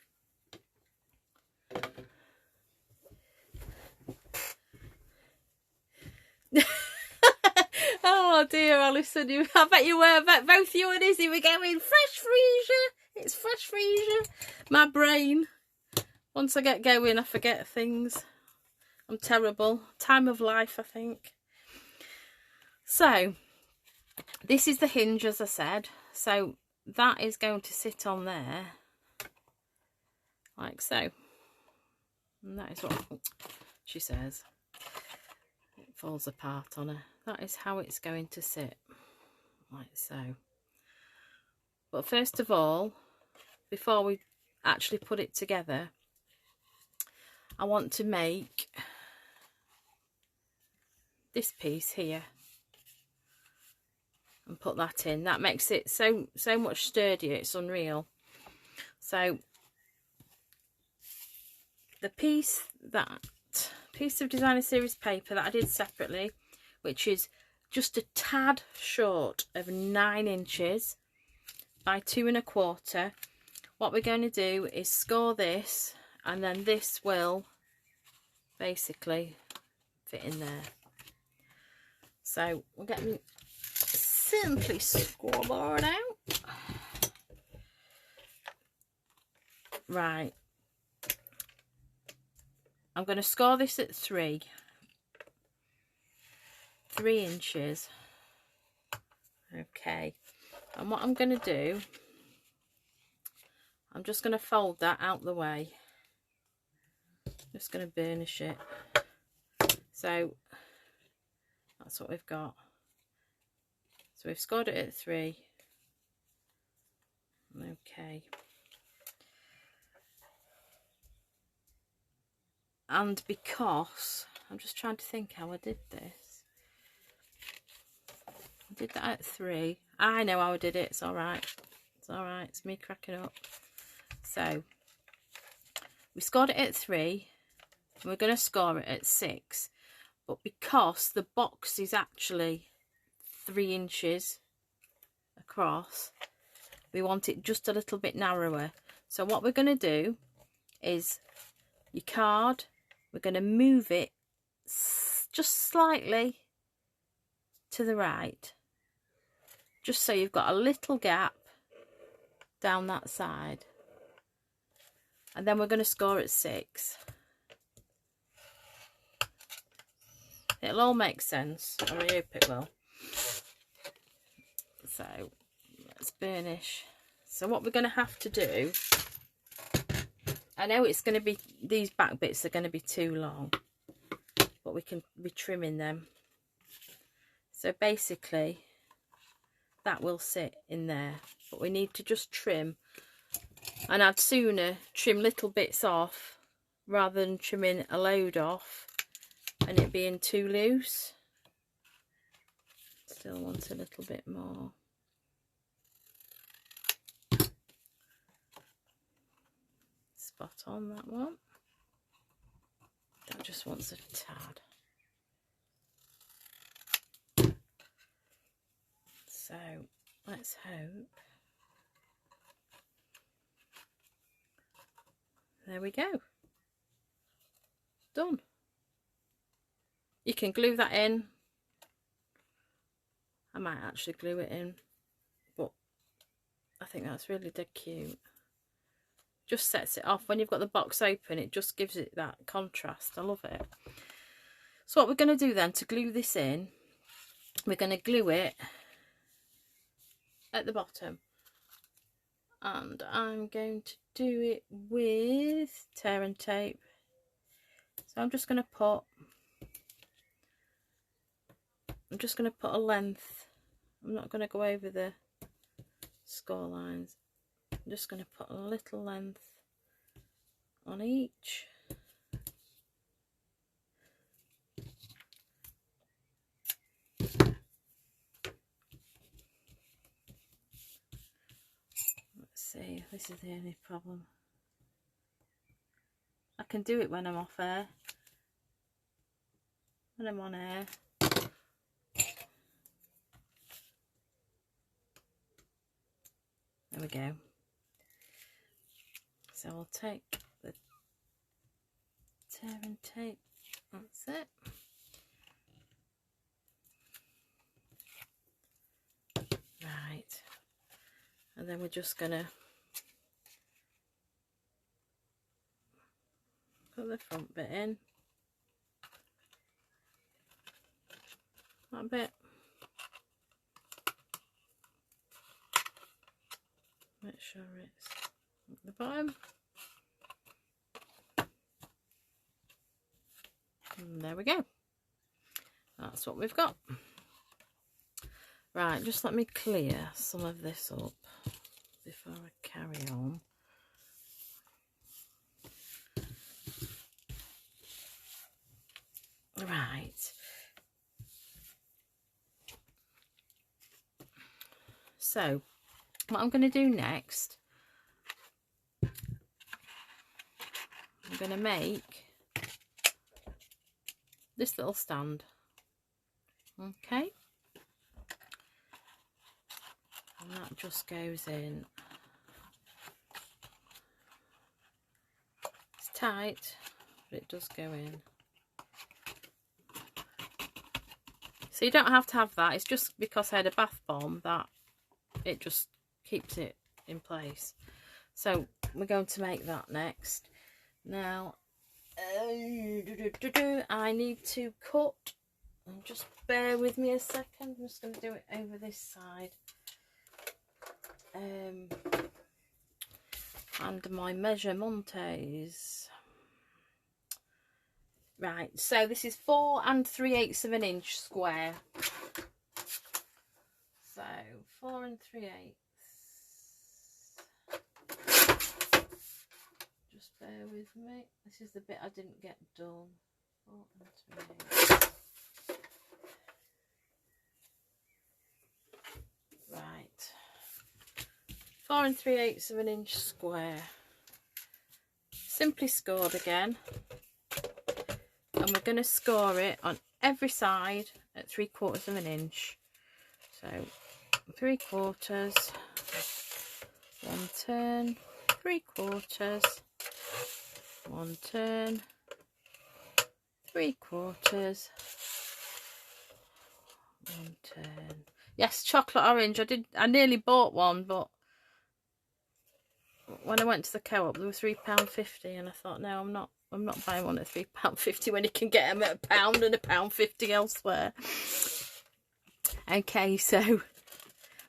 Oh dear, Alison, I bet you were. Both you and Izzy were going, fresh Freesia. It's fresh Freesia. My brain, once I get going, I forget things. I'm terrible. Time of life, I think. So this is the hinge, as I said. So that is going to sit on there like so. And that is what she says. It falls apart on her. That is how it's going to sit, like so. But first of all, before we actually put it together, I want to make this piece here and put that in. That makes it so much sturdier, it's unreal. So the piece of designer series paper that I did separately, which is just a tad short of 9 inches by 2 1/4. What we're going to do is score this, and then this will basically fit in there. So we'll get me simply scoreboard out. Right. I'm going to score this at 3 inches. Okay. And what I'm going to do, I'm just going to fold that out the way. Just going to burnish it. So that's what we've got. So we've scored it at 3. Okay. And because, I'm just trying to think how I did this. I did that at 3. I know how I did it. It's all right. It's all right. It's me cracking up. So we scored it at 3. And we're going to score it at 6. But because the box is actually 3 inches across. We want it just a little bit narrower. So what we're going to do is your card, we're going to move it just slightly to the right, just so you've got a little gap down that side, and then we're going to score at 6. It'll all make sense. I really hope it will. So let's burnish. So what we're going to have to do, I know it's going to be, these back bits are going to be too long, but we can be trimming them. So basically that will sit in there, but we need to just trim, and I'd sooner trim little bits off rather than trimming a load off and it being too loose. Still want a little bit more. Spot on that one. That just wants a tad. So let's hope. There we go. Done. You can glue that in. I might actually glue it in, but I think that's really dead cute. Just sets it off when you've got the box open. It just gives it that contrast. I love it. So what we're going to do then to glue this in, we're going to glue it at the bottom, and I'm going to do it with tear and tape. So I'm just going to put a length. I'm not going to go over the score lines. I'm just going to put a little length on each. Let's see, this is the only problem. I can do it when I'm off air. When I'm on air, there we go. So I'll take the tear and tape, that's it. Right, and then we're just gonna put the front bit in, that bit. Make sure it's at the bottom. And there we go. That's what we've got. Right, just let me clear some of this up before I carry on. Right. So what I'm going to do next, I'm going to make this little stand. Okay. And that just goes in. It's tight, but it does go in. So you don't have to have that. It's just because I had a bath bomb that it just keeps it in place. So we're going to make that next. Now I need to cut, and just bear with me a second. I'm just going to do it over this side. And my measurements. Right, so this is 4 3/8 of an inch square. So 4 3/8. Just bear with me. This is the bit I didn't get done. 4 3/8. Right. 4 3/8 of an inch square. Simply scored again. And we're going to score it on every side at 3/4 of an inch. So 3/4, 1 turn, 3/4, 1 turn, 3/4, 1 turn. Yes, chocolate orange. I nearly bought one, but when I went to the co-op, they were £3.50, and I thought, no, I'm not buying one at £3.50 when you can get them at £1 and £1.50 elsewhere. Okay, so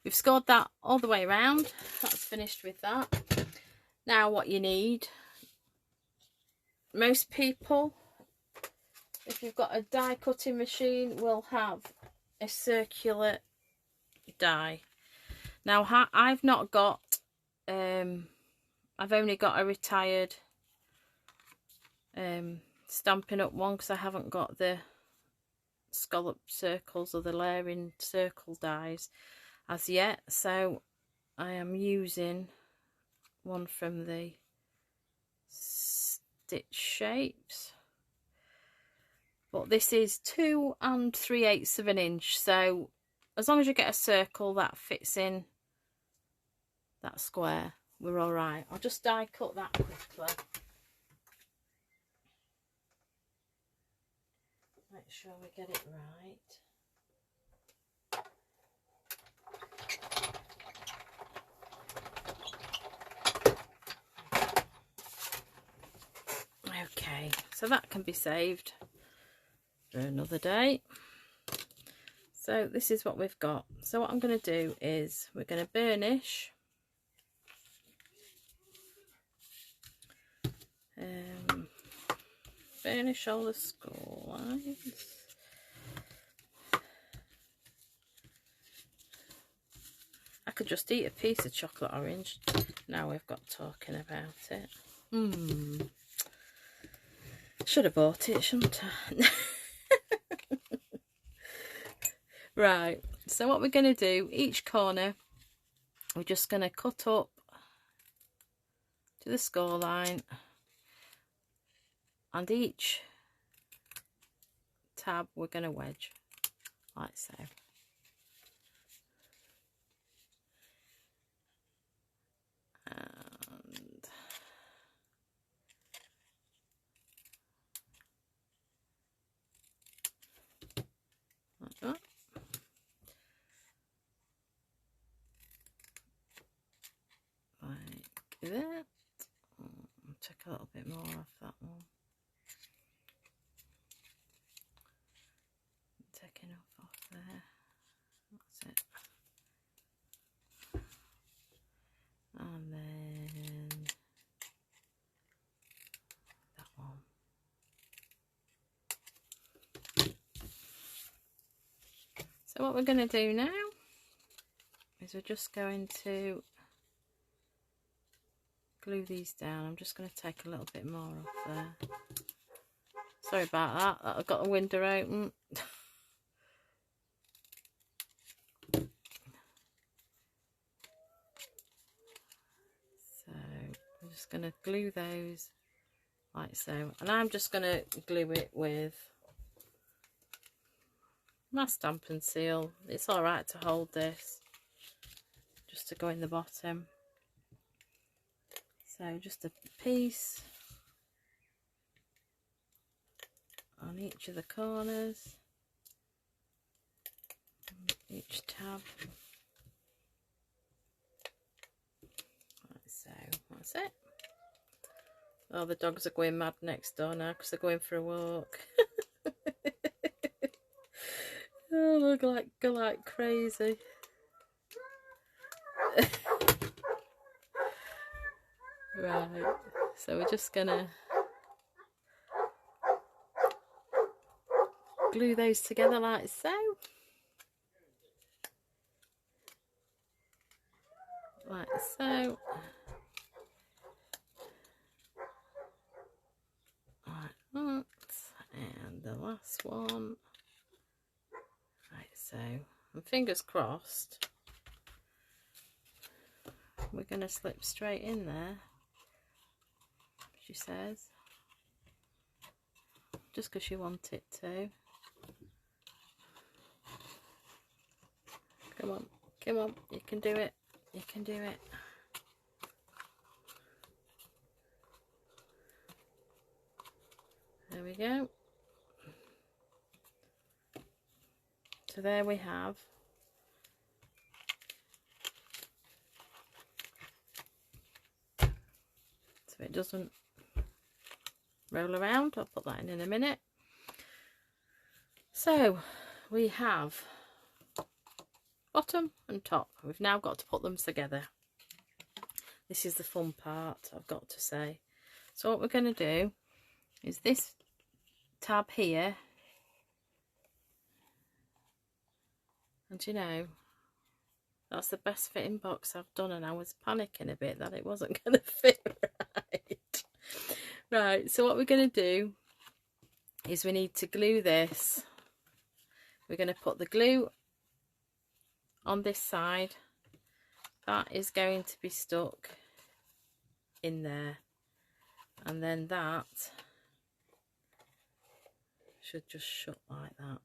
we've scored that all the way around. That's finished with that. Now what you need, most people, if you've got a die cutting machine, will have a circular die. Now I've not got, I've only got a retired Stampin' Up one, because I haven't got the scallop circles or the layering circle dies as yet, so I am using one from the Stitch Shapes, but this is 2 3/8 of an inch, so as long as you get a circle that fits in that square, we're all right. I'll just die cut that quickly. Make sure we get it right. Okay, so that can be saved for another day. So this is what we've got. So what I'm going to do is we're going to burnish burnish all the score lines. I could just eat a piece of chocolate orange. Now we've got talking about it. Should have bought it, shouldn't I? Right, so what we're going to do, each corner, we're just going to cut up to the score line, and each tab we're going to wedge, like so. And like that. Like that. I'll take a little bit more off that one. Take enough off there. That's it. And then that one. So what we're going to do now is we're just going to glue these down. I'm just going to take a little bit more off there. Sorry about that. I've got the window open. So I'm just going to glue those like so, and I'm just going to glue it with my Stampin' Seal. It's alright to hold this, just to go in the bottom. So just a piece on each of the corners, each tab, like so. That's it. Oh, the dogs are going mad next door now because they're going for a walk. Oh, look, go like crazy. Right, so we're just gonna glue those together like so. Like so. Like that. And the last one. Right, so, and fingers crossed, we're going to slip straight in there, she says, just because you want it to. Come on, come on, you can do it, you can do it. There we go. So there we have so it doesn't roll around. I'll put that in a minute. So we have bottom and top. We've now got to put them together. This is the fun part, I've got to say. So what we're going to do is this tab here, and you know, that's the best fitting box I've done, and I was panicking a bit that it wasn't going to fit right. Right, so what we're going to do is we need to glue this. We're going to put the glue on this side. That is going to be stuck in there, and then that should just shut like that.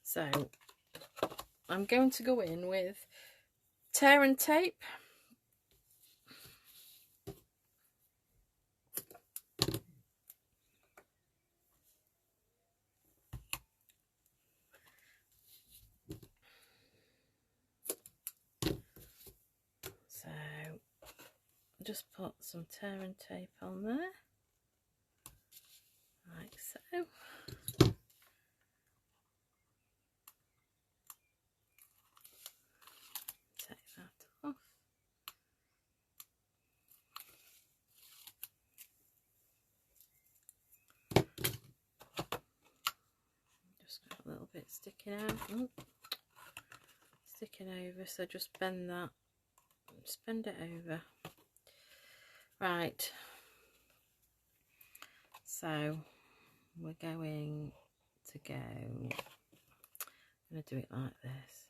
So I'm going to go in with tear and tape. So just put some tear and tape on there, like so. Take that off. Just got a little bit sticking out. Ooh. Sticking over, so just bend that, just bend it over. Right, so we're going to go, I'm going to do it like this.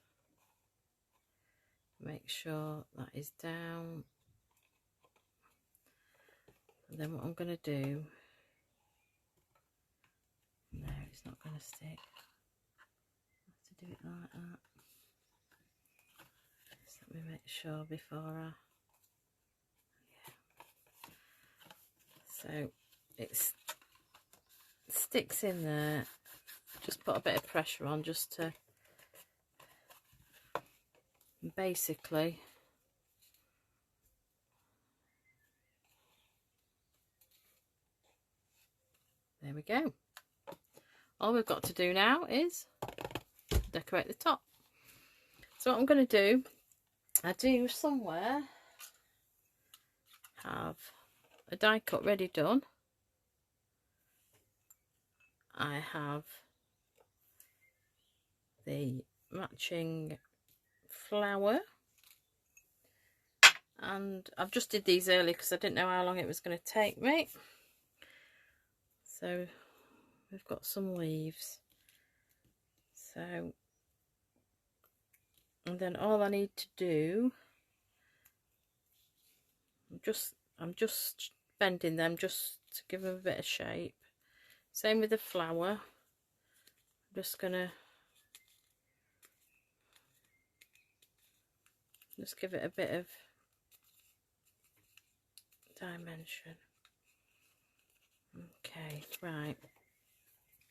Make sure that is down, and then what I'm going to do, no, it's not going to stick. I have to do it like that. Just let me make sure before I, so it sticks in there. Just put a bit of pressure on just to basically there we go. All we've got to do now is decorate the top. So what I'm going to do, I do somewhere have a die cut ready done. I have the matching flower, and I've just did these early because I didn't know how long it was going to take me. So we've got some leaves, so, and then all I need to do, I'm just bending them just to give them a bit of shape. Same with the flower. I'm just gonna just give it a bit of dimension. Okay, right.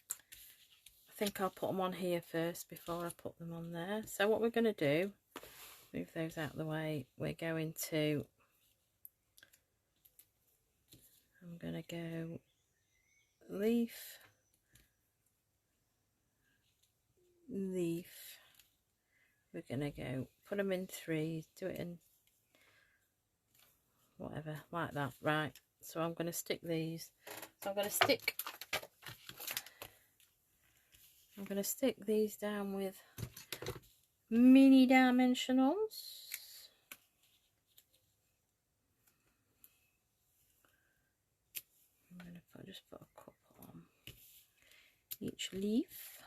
I think I'll put them on here first before I put them on there. So what we're going to do, move those out of the way, we're going to, I'm going to go leaf, leaf, we're going to go put them in threes, do it in whatever, like that. Right, so I'm going to stick these, so I'm going to stick these down with mini dimensionals. I'm going to just put a couple on each leaf.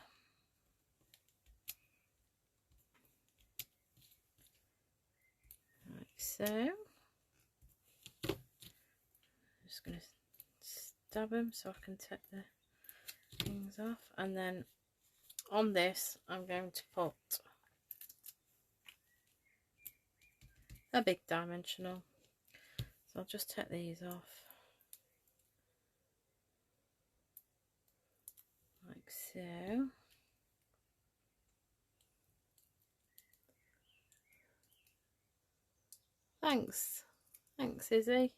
Like so. Just going to stab them so I can take the things off, and then on this I'm going to put They're big dimensional. So I'll just take these off. Like so. Thanks. Thanks, Izzy.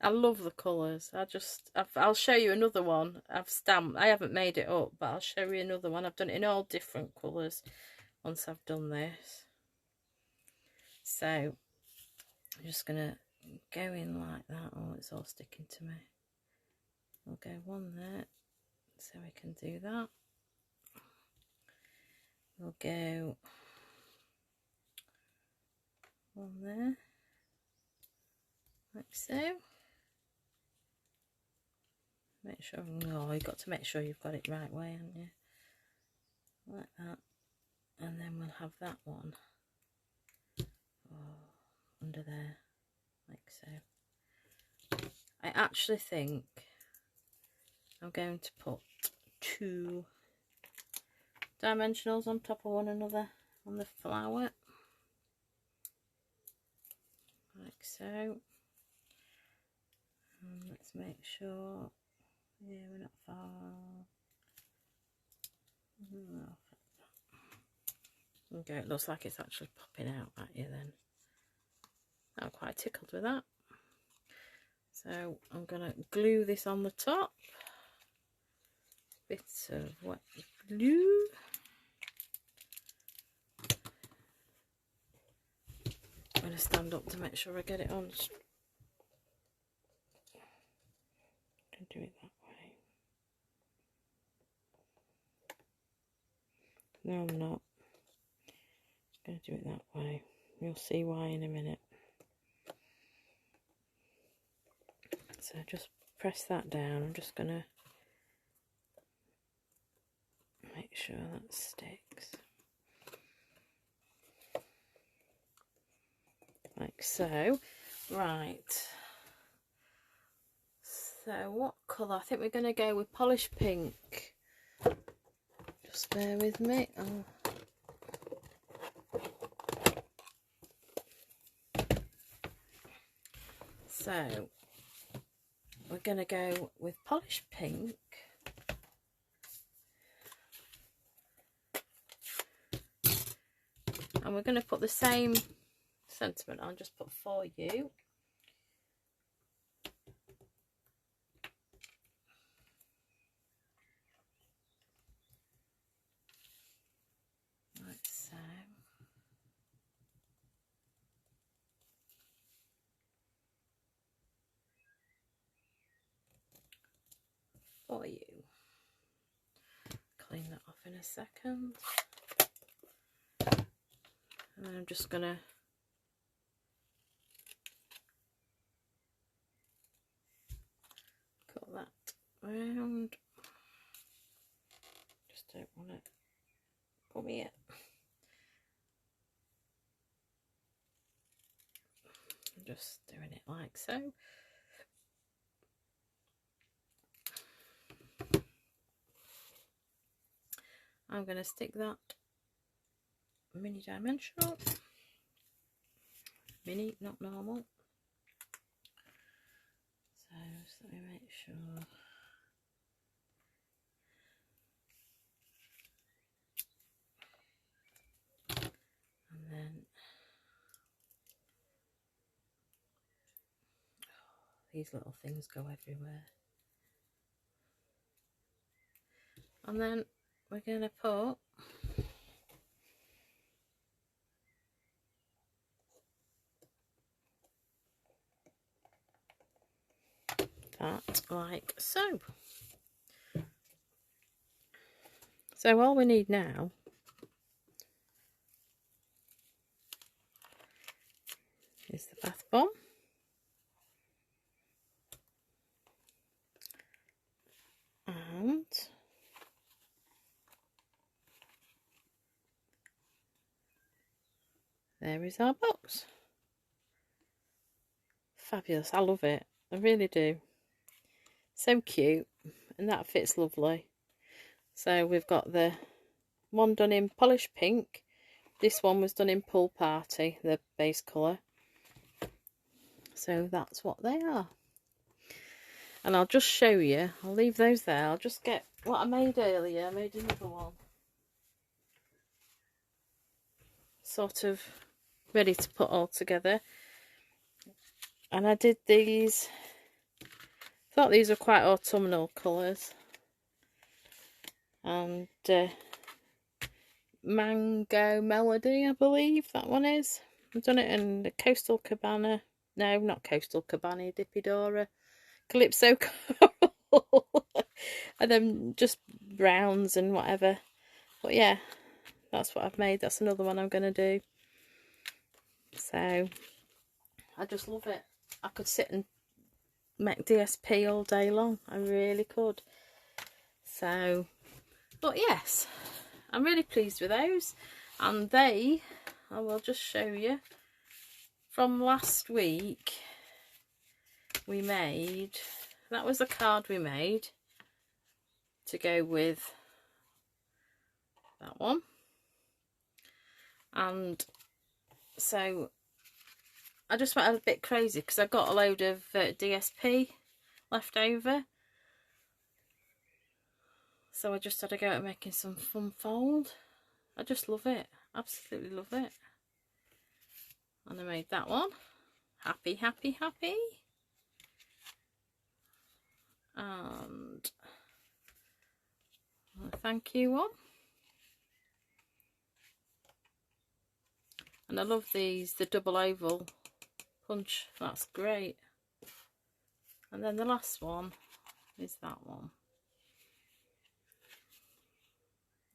I love the colours. I'll show you another one I've stamped. I haven't made it up, but I'll show you another one. I've done it in all different colours once I've done this. So I'm just going to go in like that. Oh, it's all sticking to me. We'll go one there, so we can do that. We'll go one there, like so. Make sure, oh, you've got to make sure you've got it right way, haven't you? Like that. And then we'll have that one under there, like so. I actually think I'm going to put 2 dimensionals on top of one another on the flower, like so. And let's make sure, yeah, we're not far. Okay, it looks like it's actually popping out at you then. I'm quite tickled with that. So I'm going to glue this on the top. Bits of wet glue. I'm going to stand up to make sure I get it on. Don't do it that way. No, I'm not. I'm going to do it that way. You'll see why in a minute. So just press that down. I'm just going to make sure that sticks. Like so. Right. So what colour? I think we're going to go with polished pink. Just bear with me. Oh. So we're going to go with polished pink. And we're going to put the same sentiment on, just put for you. Like so. For you. Clean that off in a second. And then I'm just going to cut that round. Just don't want it pull me yet. I'm just doing it like so. I'm going to stick that mini dimensional. Mini, not normal. So just let me make sure. And then these little things go everywhere. And then we're going to put that like so. So all we need now is the bath bomb. And there is our box. Fabulous, I love it, I really do. So cute, and that fits lovely. So we've got the one done in Polished Pink. This one was done in Pool Party, the base colour. So that's what they are. And I'll just show you. I'll leave those there. I'll just get what I made earlier. I made another one. Sort of ready to put all together. And I did these. Thought these were quite autumnal colours. And Mango Melody, I believe that one is. I've done it in the Coastal Cabana. No, not Coastal Cabana, Dipidora. Calypso Coral. And then just browns and whatever. But yeah, that's what I've made. That's another one I'm going to do. So, I just love it. I could sit and make DSP all day long. I really could. So, but yes, I'm really pleased with those. And I will just show you, from last week, we made, that was the card we made to go with that one. And so I just went a bit crazy because I got a load of DSP left over. So I just had to go at making some fun fold. I just love it. Absolutely love it. And I made that one. Happy, happy, happy. And a thank you one. And I love these, the double oval punch. That's great. And then the last one is that one.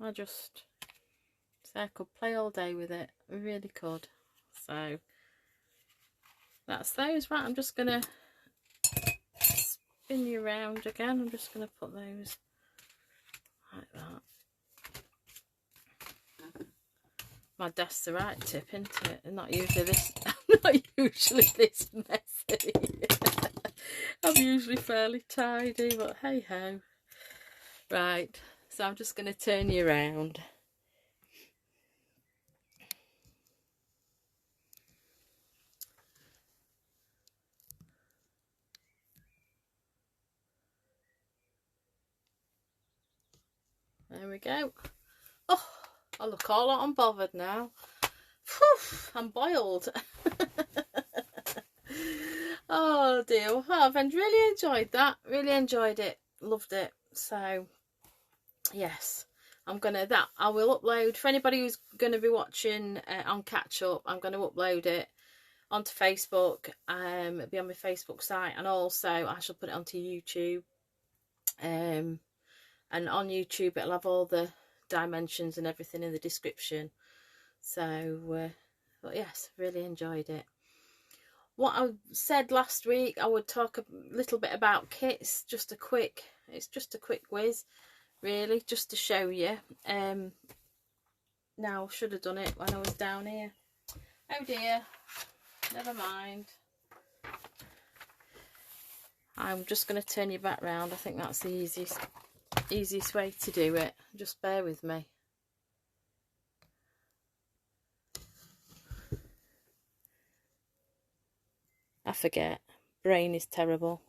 I just say I could play all day with it. I really could. So that's those. Right, I'm just gonna spin you around again. I'm just gonna put those like that. My desk's the right tip, isn't it? And not usually this. Not usually this messy. I'm usually fairly tidy, but hey ho. Right. So I'm just going to turn you around. There we go. Oh, I look all unbothered now. Whew, I'm boiled. Oh dear. Well, I've really enjoyed that. Really enjoyed it. Loved it. So yes, I'm gonna I will upload for anybody who's going to be watching on catch up. I'm going to upload it onto Facebook. It'll be on my Facebook site, and also I shall put it onto YouTube. And on YouTube it'll have all the dimensions and everything in the description. So but yes, really enjoyed it. What I said last week, I would talk a little bit about kits. It's just a quick whiz, really, just to show you. Now, should have done it when I was down here. Oh dear, never mind. I'm just going to turn you back round. I think that's the easiest way to do it. Just bear with me. I forget. Brain is terrible.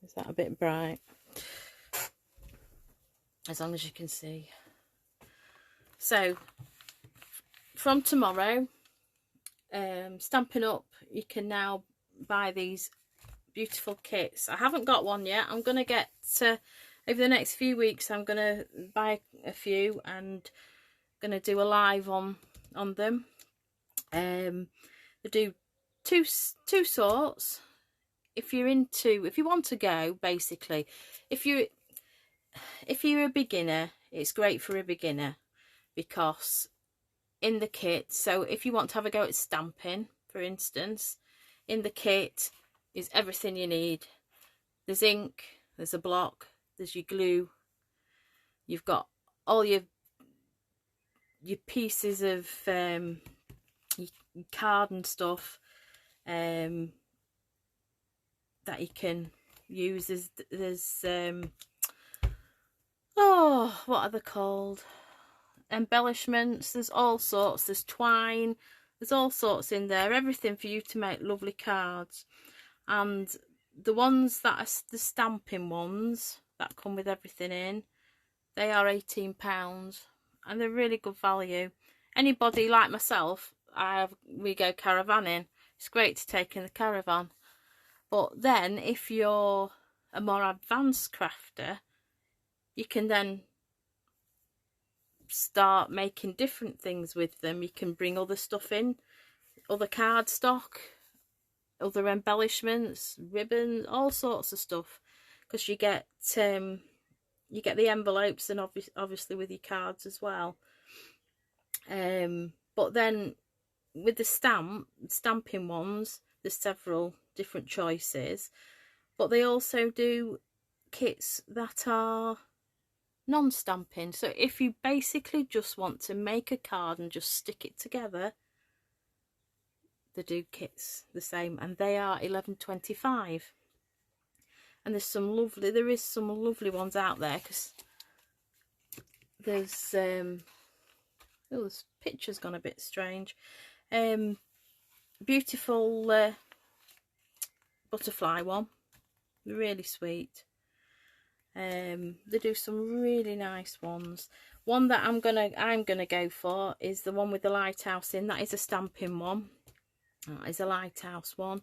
Is that a bit bright? As long as you can see. So, from tomorrow, Stampin' Up, you can now buy these beautiful kits. I haven't got one yet. I'm going to get over the next few weeks, I'm going to buy a few and going to do a live on them. They do two sorts. If you want to go, basically, if you're a beginner, it's great for a beginner, because in the kit, so if you want to have a go at stamping, for instance, in the kit is everything you need. There's ink, there's a block, there's your glue, you've got all your pieces of your card and stuff that you can use. There's Oh, what are they called? Embellishments. There's all sorts. There's twine. There's all sorts in there. Everything for you to make lovely cards. And the ones that are the Stampin ones that come with everything in, they are £18 and they're really good value. Anybody like myself, we go caravanning. It's great to take in the caravan. But then if you're a more advanced crafter, you can then start making different things with them. You can bring other stuff in, other cardstock, other embellishments, ribbons, all sorts of stuff, because you get the envelopes and obviously with your cards as well. But then with the Stampin ones, there's several different choices, but they also do kits that are non-Stampin. So if you basically just want to make a card and just stick it together, they do kits the same, and they are £11.25. And there is some lovely ones out there, because there's this picture's gone a bit strange. Beautiful butterfly one, really sweet. They do some really nice ones. One that I'm gonna go for is the one with the lighthouse in. That is a Stampin one. That is a lighthouse one,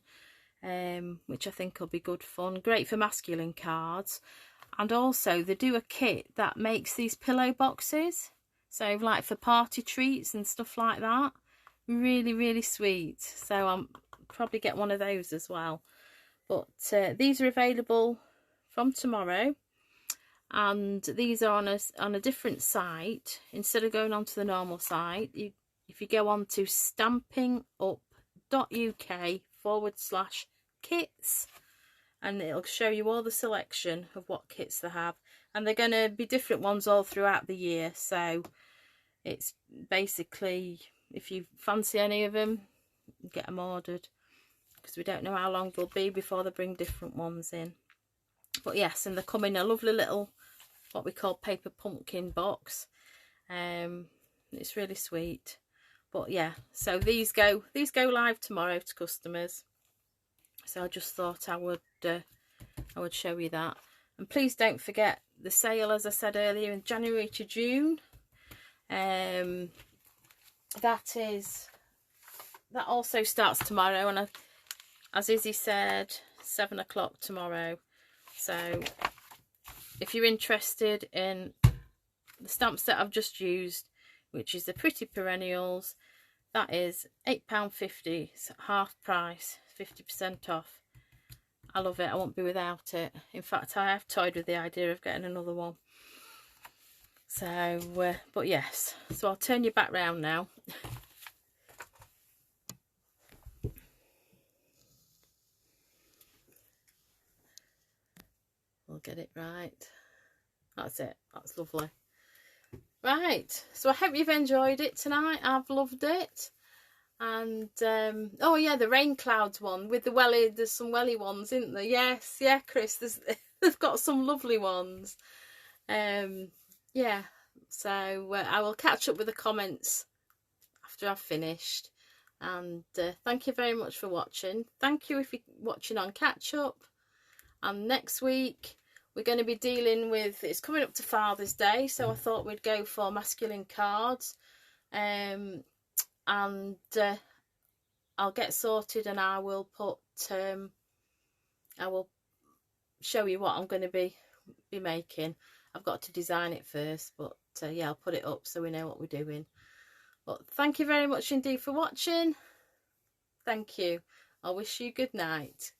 which I think will be good fun. Great for masculine cards. And also they do a kit that makes these pillow boxes, so like for party treats and stuff like that. Really, really sweet. So I'll probably get one of those as well. But these are available from tomorrow, and these are on a different site. Instead of going onto the normal site, if you go on to stampinup.uk/kits, and it'll show you all the selection of what kits they have, and they're going to be different ones all throughout the year. So it's basically, if you fancy any of them, get them ordered, because we don't know how long they'll be before they bring different ones in. But yes, and they come in a lovely little, what we call paper pumpkin box. It's really sweet. But yeah, so these go live tomorrow to customers. So I just thought I would show you that. And please don't forget the sale, as I said earlier, in January to June. That also starts tomorrow, and as Izzy said, 7 o'clock tomorrow. So if you're interested in the stamp set I've just used, which is the Pretty Perennials, that is £8.50. It's half price, 50% off. I love it. I won't be without it. In fact, I have toyed with the idea of getting another one. So, but yes. So I'll turn you back round now. We'll get it right. That's it. That's lovely. Right. So I hope you've enjoyed it tonight. I've loved it. And oh yeah, the rain clouds one with the welly. There's some welly ones, isn't there? Yes, yeah, Chris. They've got some lovely ones. Yeah. So I will catch up with the comments after I've finished. And thank you very much for watching. Thank you if you're watching on catch up. And next week we're going to be dealing with, it's coming up to Father's Day, so I thought we'd go for masculine cards. And I'll get sorted, and I will put I will show you what I'm going to be making. I've got to design it first, but yeah, I'll put it up so we know what we're doing. But thank you very much indeed for watching. Thank you. I wish you good night.